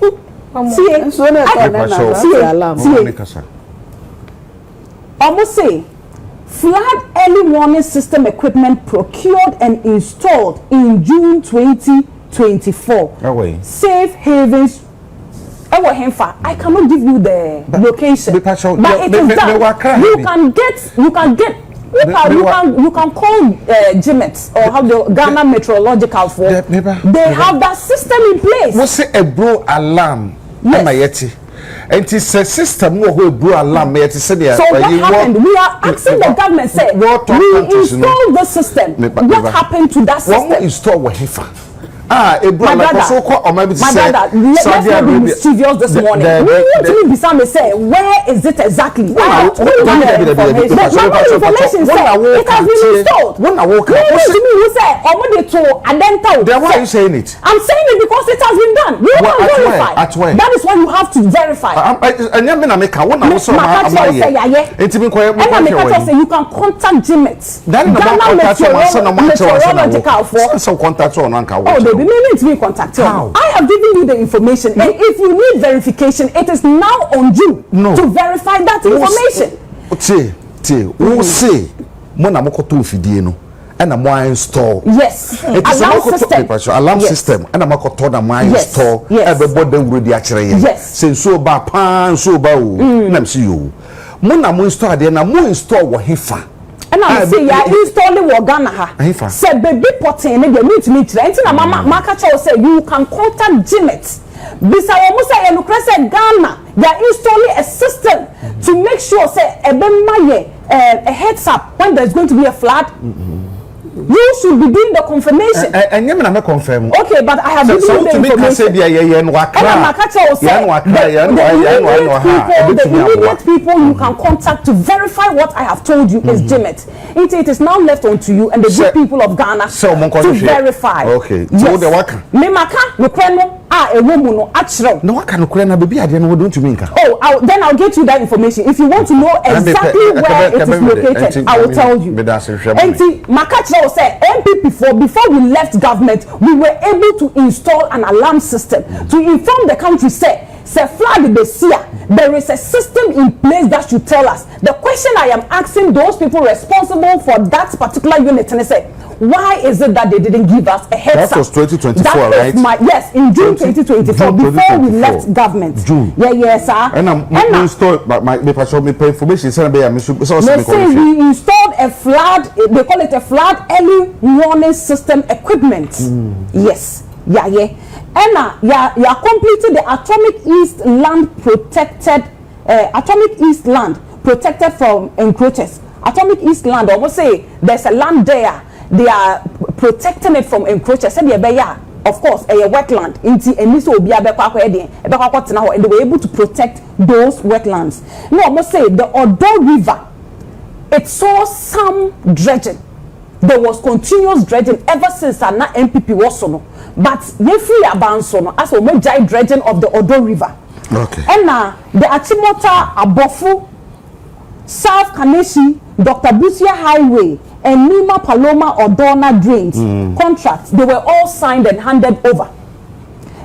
almost say flood early warning system equipment procured and installed in June 2024. Safe havens. I cannot give you the location, but it is that you can call GMET or how the Ghana Meteorological Force. They have that system in place. What's a bro alarm? Yes. And it's a system who blew alarm. So what happened? We are asking the government say we installed the system. What happened to that system? Install my brother, let's not be mischievous this morning. We want to be some say where is it exactly? Information say it has been installed. Why are you saying it? I'm saying it because it has been done. We want to verify. That is why you have to verify. You can contact GMET. Ghana Meteorological Force. The meaning to be contacted. I have given you the information, and if you need verification, it is now on you to verify that information. Who say mona mokoto fidie no and am install? Yes, alarm system. Alarm system and am mokoto na install. Everybody ready actually. Yes. Say so ba pan so ba o. Na see you. Mona mo install there na mo install wo hefa. And I say ya installing wo Ghana ha. Say baby potting they meet me today. Until mama makacha say you can contact GMET. Bisa wo mo say you say Ghana they are installing a system to make sure say a heads up when there's going to be a flood. You should be doing the confirmation. And you may confirm. Okay, but I have given you the information. The immediate people you can contact to verify what I have told you is GMET. It is now left on to you and the good people of Ghana to verify. Okay. So the waka. Oh, then I'll get you that information. If you want to know exactly where it is located, I will tell you. Say MPP before we left government, we were able to install an alarm system to inform the country say flood the sea. There is a system in place that should tell us. The question I am asking those people responsible for that particular unit and say, why is it that they didn't give us a heads up? That was 2024, right? Yes, in June 2024, before we left government. June. Yeah, sir. And I'm installed my information. They say we installed a flood. They call it a flood early warning system equipment. Yes. Yeah. And you completed the Atomic East Land protected from encroachers. Atomic East Land, I would say there's a land there. They are protecting it from encroachers. Of course, a wetland. And they were able to protect those wetlands. No, I must say the Odo River, it saw some dredging. There was continuous dredging ever since our MPP was so. But they free about so as a major dredging of the Odo River. Okay. And now the Achimota, Abofu, South Kaneshi, Dr. Busia Highway, and Nima Paloma Odona drains contracts, they were all signed and handed over.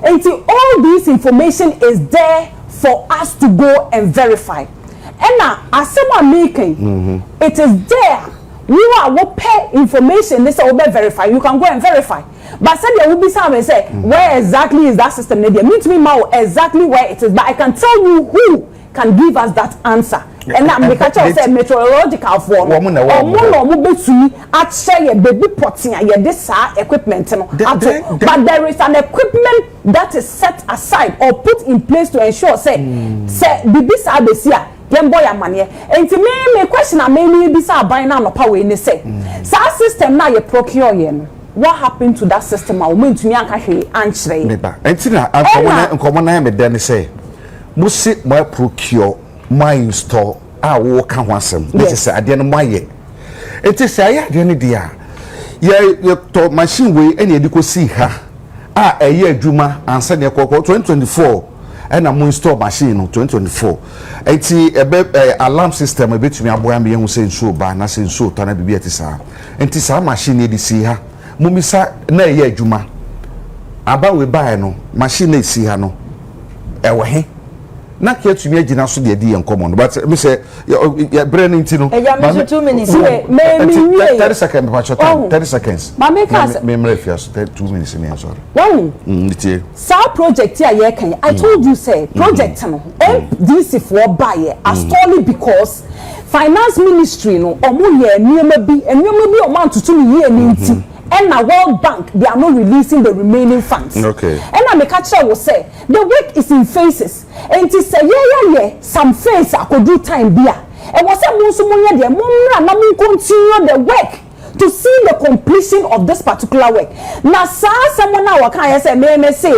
And see, all this information is there for us to go and verify. And now, as someone making, it is there. You will pay information, they say, will verify. You can go and verify. But said there will be some say, where exactly is that system? They meet me now exactly where it is. But I can tell you who can give us that answer. and na me ka cho say meteorological for no omo betumi a share baby potting ye this sa equipment no but there is an equipment that is set aside or put in place to ensure say bibi sa besia dem boy amane enti me question am me bi sa ban na no pa we ni say sa system na ye procure ye no what happened to that system a woman to me anka hwe ankyere me ba enti na nkomo na me den say musi mo procure my install a wo ka ho asem which is ade no moye enti say ade no dia ye to machine we ene ediko si ha a eye adwuma ansa ne kokko 2024 and I'm install machine in 2024. Enti alarm system a bit me aboya me hu say so ba na say so to na bibi etisa. Enti sa machine e di si ha. Mumisa na ye adwuma. Aba we ba no machine e si ha no. Ewo he. Na ke atumi agina so de di enkomo no but me say ya brain nti no. Eja me 2 minutes. Me 30 seconds pa short 30 seconds. Me refias 2 minutes me am sorry. Wow. Nti. Sa project here ye kan I told you say project no MDC for buy astoli because finance ministry no omo ye enema bi omo antutu ni ye ni nti and na World Bank they are not releasing the remaining funds. Okay. And I make a will say the work is in phases and to say yeah some phase I could do time beer and was a musumonya de mumra na mun continue the work to see the completion of this particular work. Now, someone now can say, me say,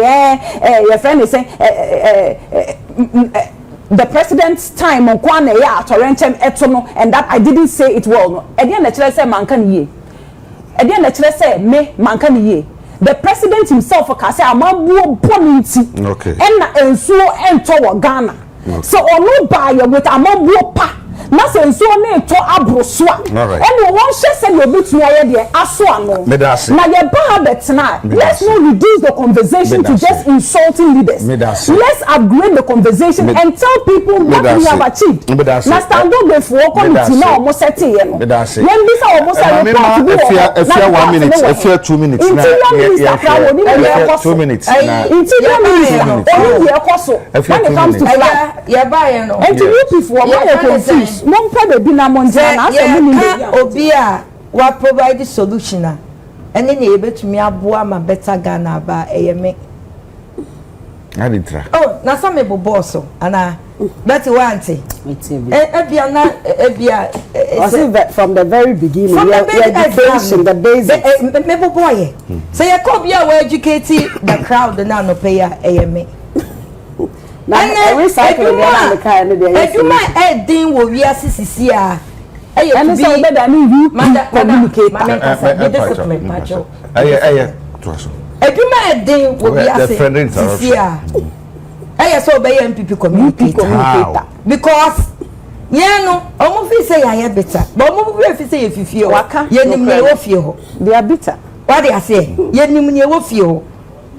your friend is saying, the president's time on Kwane ya Torrentem etono, and that I didn't say it well. Again, the church say mankan ye. Again, the church say me mankan ye. The president himself can say, I'm a boninti. Okay. And so ento Ghana. So no buy with a mo pa. Na so na to abrosua and one share say you bit no ye de aso ano na ye ba betna let's not reduce the conversation to just insulting leaders. Let's upgrade the conversation and tell people what we have achieved. Na stand up before committee na almost set here no when this almost if you 1 minute if you 2 minutes na 2 minutes na interior minister only here koso when it comes to ye ba ye no and to you people what confused Mompa be na monjana so obi a wa provide solution a ene na ebetumi aboa ma better Ghana ba eyeme adintra na some me boss ana Betty Wanti from the very beginning education the basics me boy say you come here we educate the crowd na no pay eyeme na recycle na the kind of dey you my heading wo wi asisi a and so be that you communicate discipline pacho to so you my heading wo wi asisi a so be MPP communicator because yeah no omo fi say ya better but omo fi say you fifie o ye nim ne wo fie ho they are bitter what they say ye nim ne wo fie ho.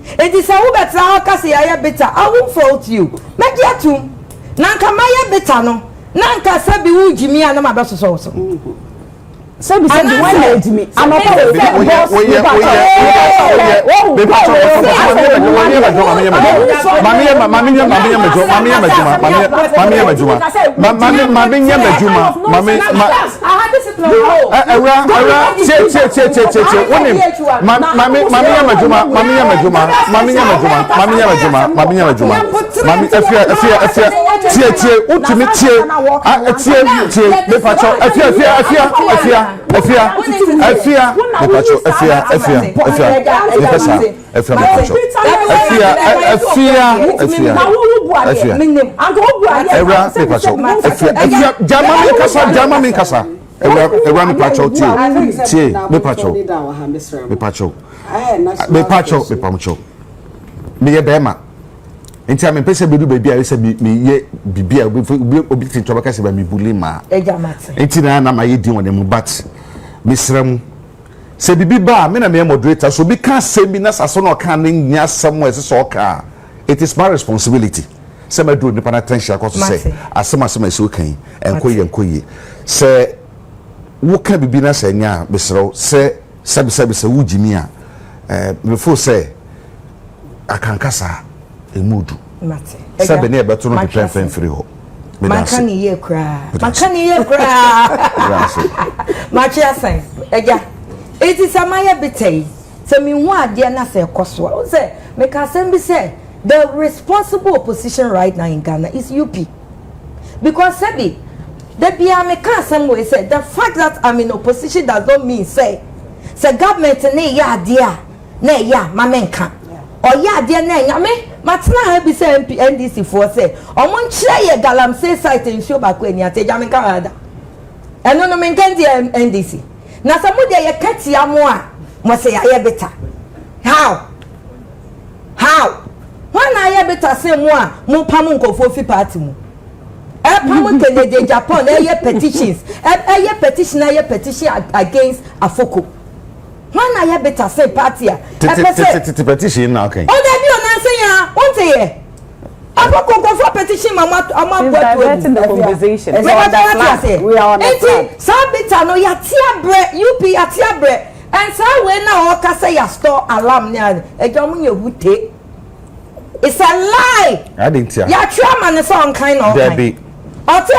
It is a better how kasi I better. I won't fault you. Media too. Nanka maya better no. Nanka sabi u Jimmy and my best so. Sabi when Jimmy. I'm not Nti am pese bedu baby a se me ye bibia obi tinto baka se ba me bulima nti na ma ye din won dem but misram se bibi ba me na me moderator so bi ka se bi na saso na ka na nya sam we so ka it is my responsibility se ma do nipa na attention akọ so say asema se okan enkoye se wo ka bibi na se nya misro se se wo jimi a before say akankasa emudu sabe ne beto no depend free ho Makani ye kra. Makani ye kra. Machia sign. Eja. It is a maya betay. So me wa dia na se koswa. Say make asem be say the responsible opposition right now in Ghana is UP. Because Sebi, the Biameka somewhere said the fact that I'm in opposition does not mean say government ne ya dia ne ya mamenka or ya dia ne nyame matna ha bi say NDC for say omon kire ye galamsey site in show back when ya te jameka ada eno no menkan dia NDC na samu dia ye katia mo a mo say ya ye beta how when I ye beta say mo a mo pam nkofo fi party mu pam Kennedy Japan ye petitions ye petition against Afoko. When I have better say party, petition now, okay. Oh, that you are not saying, won't say, I'm not going for petition, I'm diverting the conversation. We are on the Sabita, no, ya tia bread, UP, ya tia bread, and so when now, I say, ya store alarm near a young would take. It's a lie. I didn't tell ya chairman is on kind of. Also,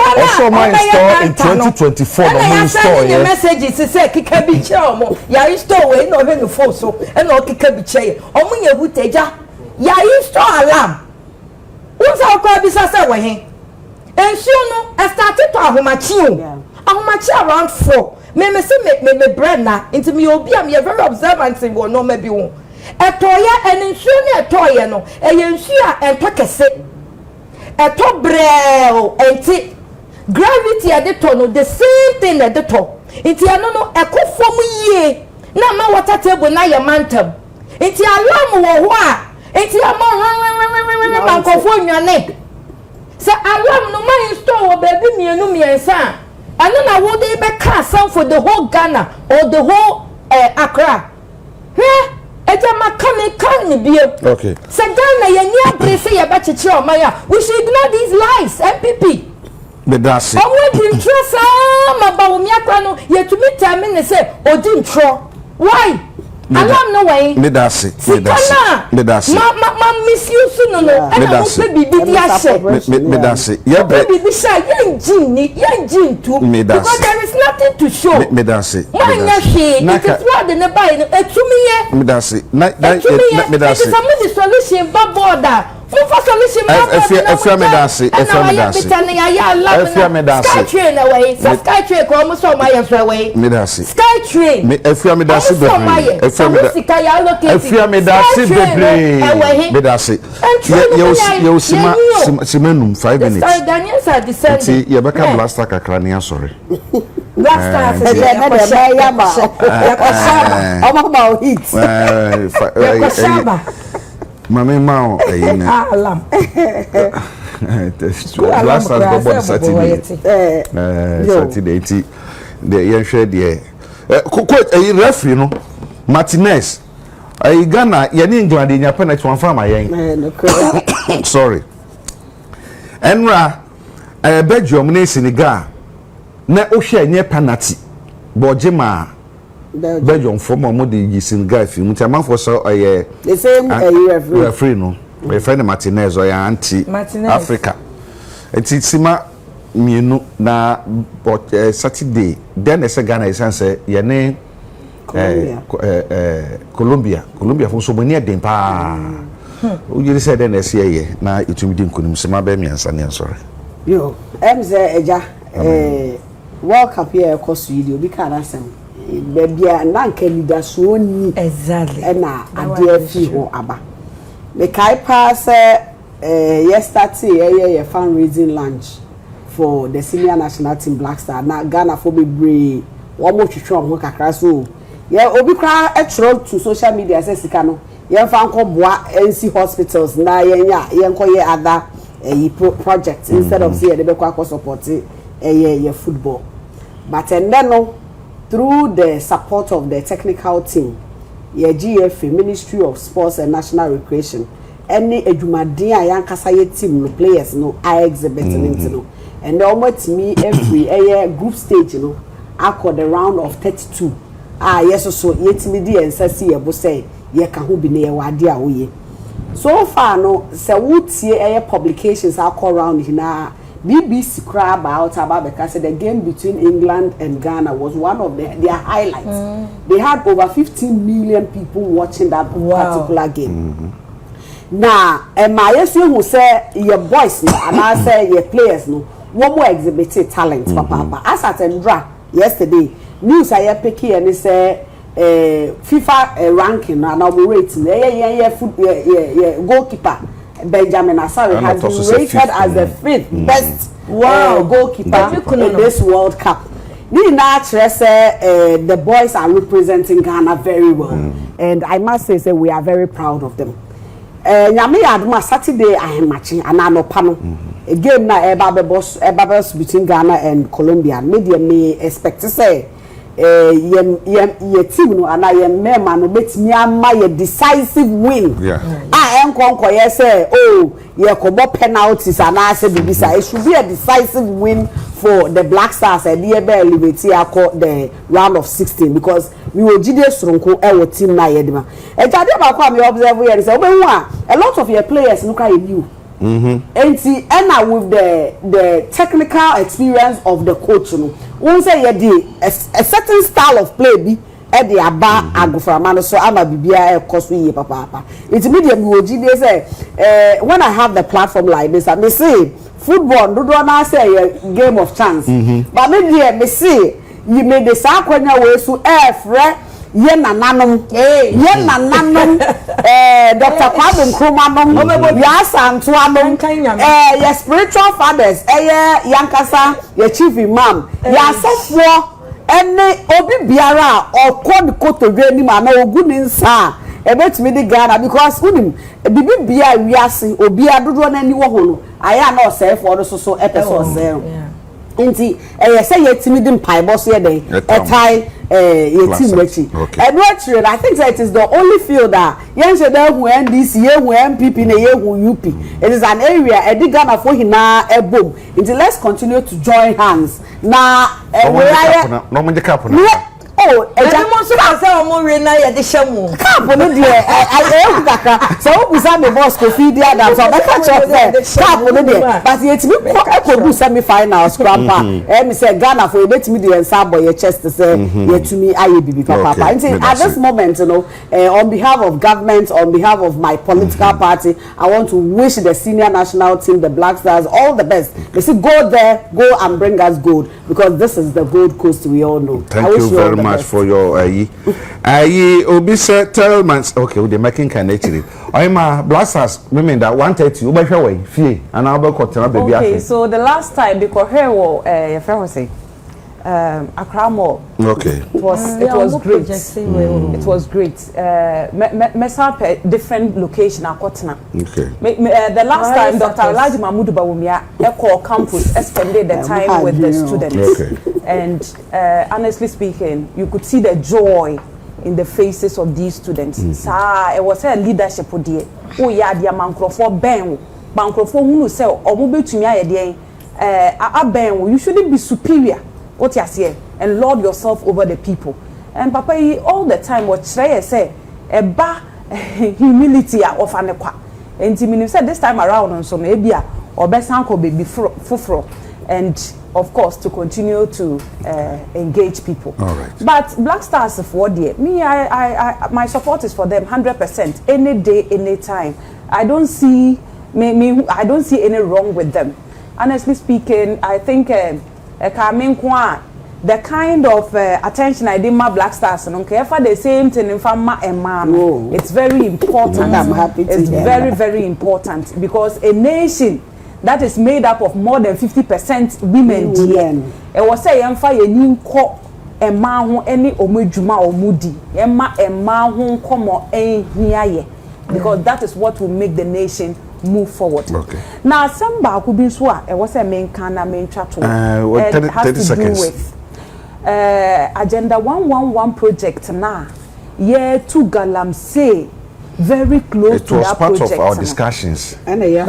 my store in 2024. I send you messages to say, Kikabi Chomo, ya store, no, when you fall so, and no Kikabi Chay, or when you would take ya store alarm. What's our call this as a way? And so, no, I started to Ahumachi around 4. Maybe say, make me bread now into me, you'll be a very observant and will no maybe won't. A toya and ensure a toya no, a ensure and take a sit. A top breo and tea gravity at the tunnel, the same thing at the top. It's a no, a cook for me. Now, my water table, now your mantle. It's a lamb or what? It's a man for your neck. So I love no man in store, baby, me and me and son. And then I would even cast some for the whole Ghana or the whole Accra. Here. Okay. So Ghana, you near say about your Maya. We should ignore these lies, MPP. But that's it. I want to trust some about Miakwano, yet to meet time and say, oh, didn't try. Why? I don't know why. That's it. That's it. Ma misuse no. And I will be that's it. Yeah, baby, be shy. Young Jin too. Because there is nothing to show. That's it. Why not she? It is what the nearby. To me, that's it. That's it. Some of the solution, but border. For solution, Skytrain away. Skytrain, almost all my way. Skytrain. Ghanaians are descending. You become blaster Kakrania, sorry. Blaster, Mama Mao, alarm. Last time about Saturday. The young shed, yeah. Quite a referee, no Martinez. I Ghana, yan England in your penalty one farmer. Sorry. Enra, I beg your minister in the gar. Na Osha near penalty. Bojima. Belgium former modi using guy film which amount for so the same referee no my friend Martinez or your auntie Africa it's sima mienu na but Saturday then the Ghana is say your name Colombia for so many dem pa you say then this year na it will be kunim sima be me answer sorry yo emze eja World Cup here cost video bi kan asem baby na nka leader so ni exactly na ade fi ho aba me kai pass yesterday fundraising lunch for the senior national team Black Star na Ghana for be brave one more twetwe ho kakra so obi kra to social media say sika no ye fa nko boa NC hospitals na ye nko ye other projects instead of say they be kwa support football but then no through the support of the technical team, GFA, Ministry of Sports and National Recreation, any edumadin ayankasa team no players no I exhibiting no, and almost me every group stage accord the round of 32. Yes so yet me di and say say ye can who be near wadia we. So far no se would see publications are call around here BBC crab about because the game between England and Ghana was one of their highlights. They had over 15 million people watching that particular game. Now, my issue who say your boys no, and I say your players no, one more exhibited talent, papa. As at Endra yesterday, news I picky and they say FIFA ranking and our rating. Goalkeeper Benjamin Asare has been rated as the 5th best goalkeeper in this World Cup. The boys are representing Ghana very well, and I must say we are very proud of them. Nyame aduma Saturday I am matching and anopano a game na eba between Ghana and Colombia. Media may expect to say ye team no and I am member no betimi ama ye decisive win. Enkonko ye say oh ye kobo penalties and I say bibisa it should be a decisive win for the Black Stars and the elevate the round of 16 because we were Jide Soronko e wo team na ye dema. E jade ba kwa me observe here say obehu a lot of your players look at you. And see, and with the technical experience of the coach, no, won't say a certain style of play be at the aba aguframano so ama bibia e papa. It's immediately we say when I have the platform like this, I may say football do not say a game of chance, but maybe me say you may the sakwanya way so free. Yen nanum Dr. Kwame Nkrumah yes Antoine your spiritual fathers yankasa your chief imam ya sofo ene obi biara okod kotodwe ni ma na ogu ni nsa ebetimi di Ghana because unim bibi bia wiase obi adodo na ni wo ho no aya na osefo do so episode 0 nti say yetimi di mpaibo so ye den etai your team and I think that it is the only field that who NDC who MPP na who UP it is an area e dig Ghana for hina e boom until let's continue to join hands na no mo cap na oh everyone so say omo we na ye de hyamu cap no de I kaka so we say me boss ko feed there that so make catch up there cap no de but yetimi ko do semi finals grandpa me say Ghana for yetimi de ensa boy your chest say yetumi aye bibi papa at this moment you know on behalf of government on behalf of my political party I want to wish the senior national team the Black Stars all the best. They say go there, go and bring us gold because this is the Gold Coast we all know. Thank you very much for your obi say tell man okay we making can actually I'm Black Stars women that 130 we be hwe fie and I be kotena baby okay so the last time because here your friend was say Accra Mall. Okay. It was great. It was great. Mesa different location akotena. Okay. The last time Dr. Alhaji Mahmoud Bawumia Eco campus spended the time with the students. Okay. And honestly speaking, you could see the joy in the faces of these students. It was a leadership there. Oh yeah, dia mankrofo ben. Mankrofo hunu say omo betumi ayede you shouldn't be superior. What you say and lord yourself over the people and papa all the time what try say humility of anekwa and meaning said this time around on so maybe or best uncle baby fufro and of course to continue to engage people. All right. But Black Stars for dear me I my support is for them 100% any day any time. I don't see I don't see any wrong with them. Honestly speaking, I think the kind of attention I did my Black Stars and okay for the same thing in Fama and man. It's very important. I'm happy to it's very, very important because a nation that is made up of more than 50% women. It was say fire new co a man who any omujuma or moody. Emma a man who come or here because that is what will make the nation move forward. Okay. Now, some back could be swa. It was a main chat. It has to do with Agenda 111 project. Now, yeah, to Galamsey, very close to that project. It was part of our discussions. And very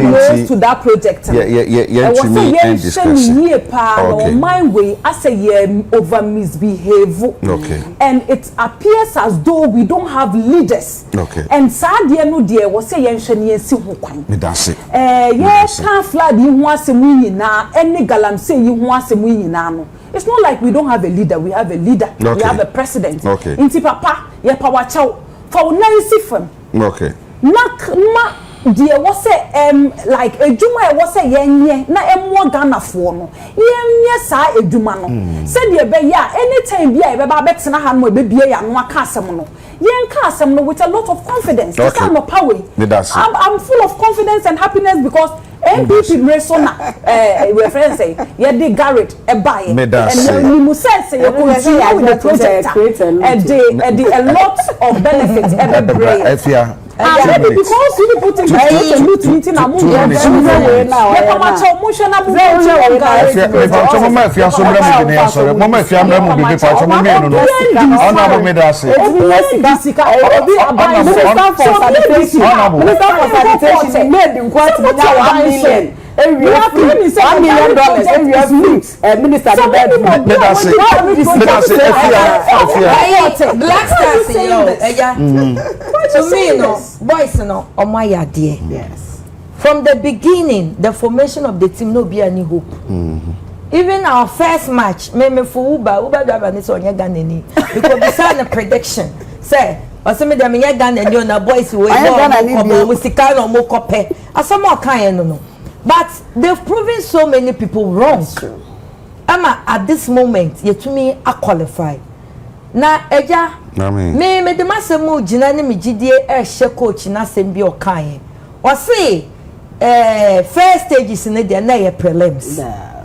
close to that project. Yeah, to me and discussion. Okay. My way, I say over misbehave. Okay. And it appears as though we don't have leaders. Okay. And sadly, no dear was say yenshani si ho kwan. Me that's it. Can't flood you want some na any galam say you want some no. It's not like we don't have a leader. We have a leader. Okay. We have a president. Okay. Inti papa, ye power chow. For na isifem. Okay. Ma dear was say like a juma was say yenye na emwa Ghana for no. Yenye sa ejuma no. Said ye be ya anytime be be ba betina ha no be bie ya no aka asem no. Yen ka asem no with a lot of confidence. Okay. I'm power. I'm full of confidence and happiness because MPP Resona reference say ye dey Garrett e buy and you must say you continue with the project and a lot of benefits every brain. Because you put in the meeting and move now. $1 million minister Black Stars to me no boys no omaya dear. Yes. From the beginning the formation of the team no be any hope. Even our first match me for Uber driver ni so onye Ghanaian because beside the prediction say oseme dem ye Ghanaian na boys we go musika no mo kope asamo kan no. But they've proven so many people wrong. Emma, at this moment, yetumi a qualify. Na eja, me the masemu jinani mi jidie she coach na sembi okaye. O say, first stages in the na ye prelims.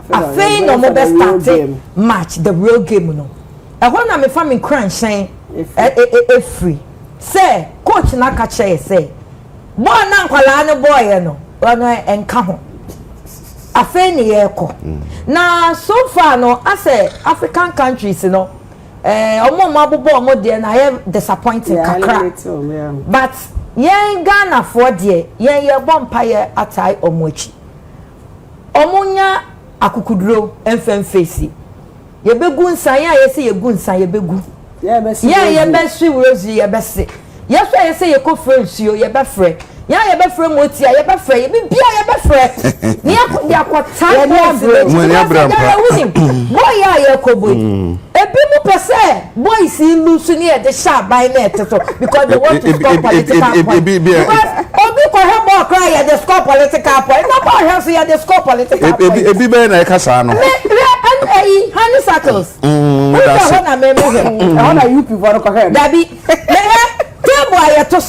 Afei no mo best start match the real game no. E ho na me fa me kran shen free. Say coach na ka che say, boy na nkwala ne boy no. Ono enka ho afei ne yeko na so far no as African countries no omo mabobo omo de na ye disappointing kakra but yen Ghana for de yen ye bompa ye atai omochi omunya akukuduro emfemfesi ye begu nsan ye se ye gu nsan ye begu ye be swi rozi ye be se ye so ye se ye ko frensuo ye be frɛ ya ye be frɛ motia ye be frɛ ye bi bia ye be frɛ ni akota boy ya ye ko boy ebi mu pese boy si lose ni e de sha by net so because they want to score political point because obi ko he ball cry ye de score political point no ball he so ye de score political point ebi be na e kasa no honey circles na me na you people no ko he dabi table aye to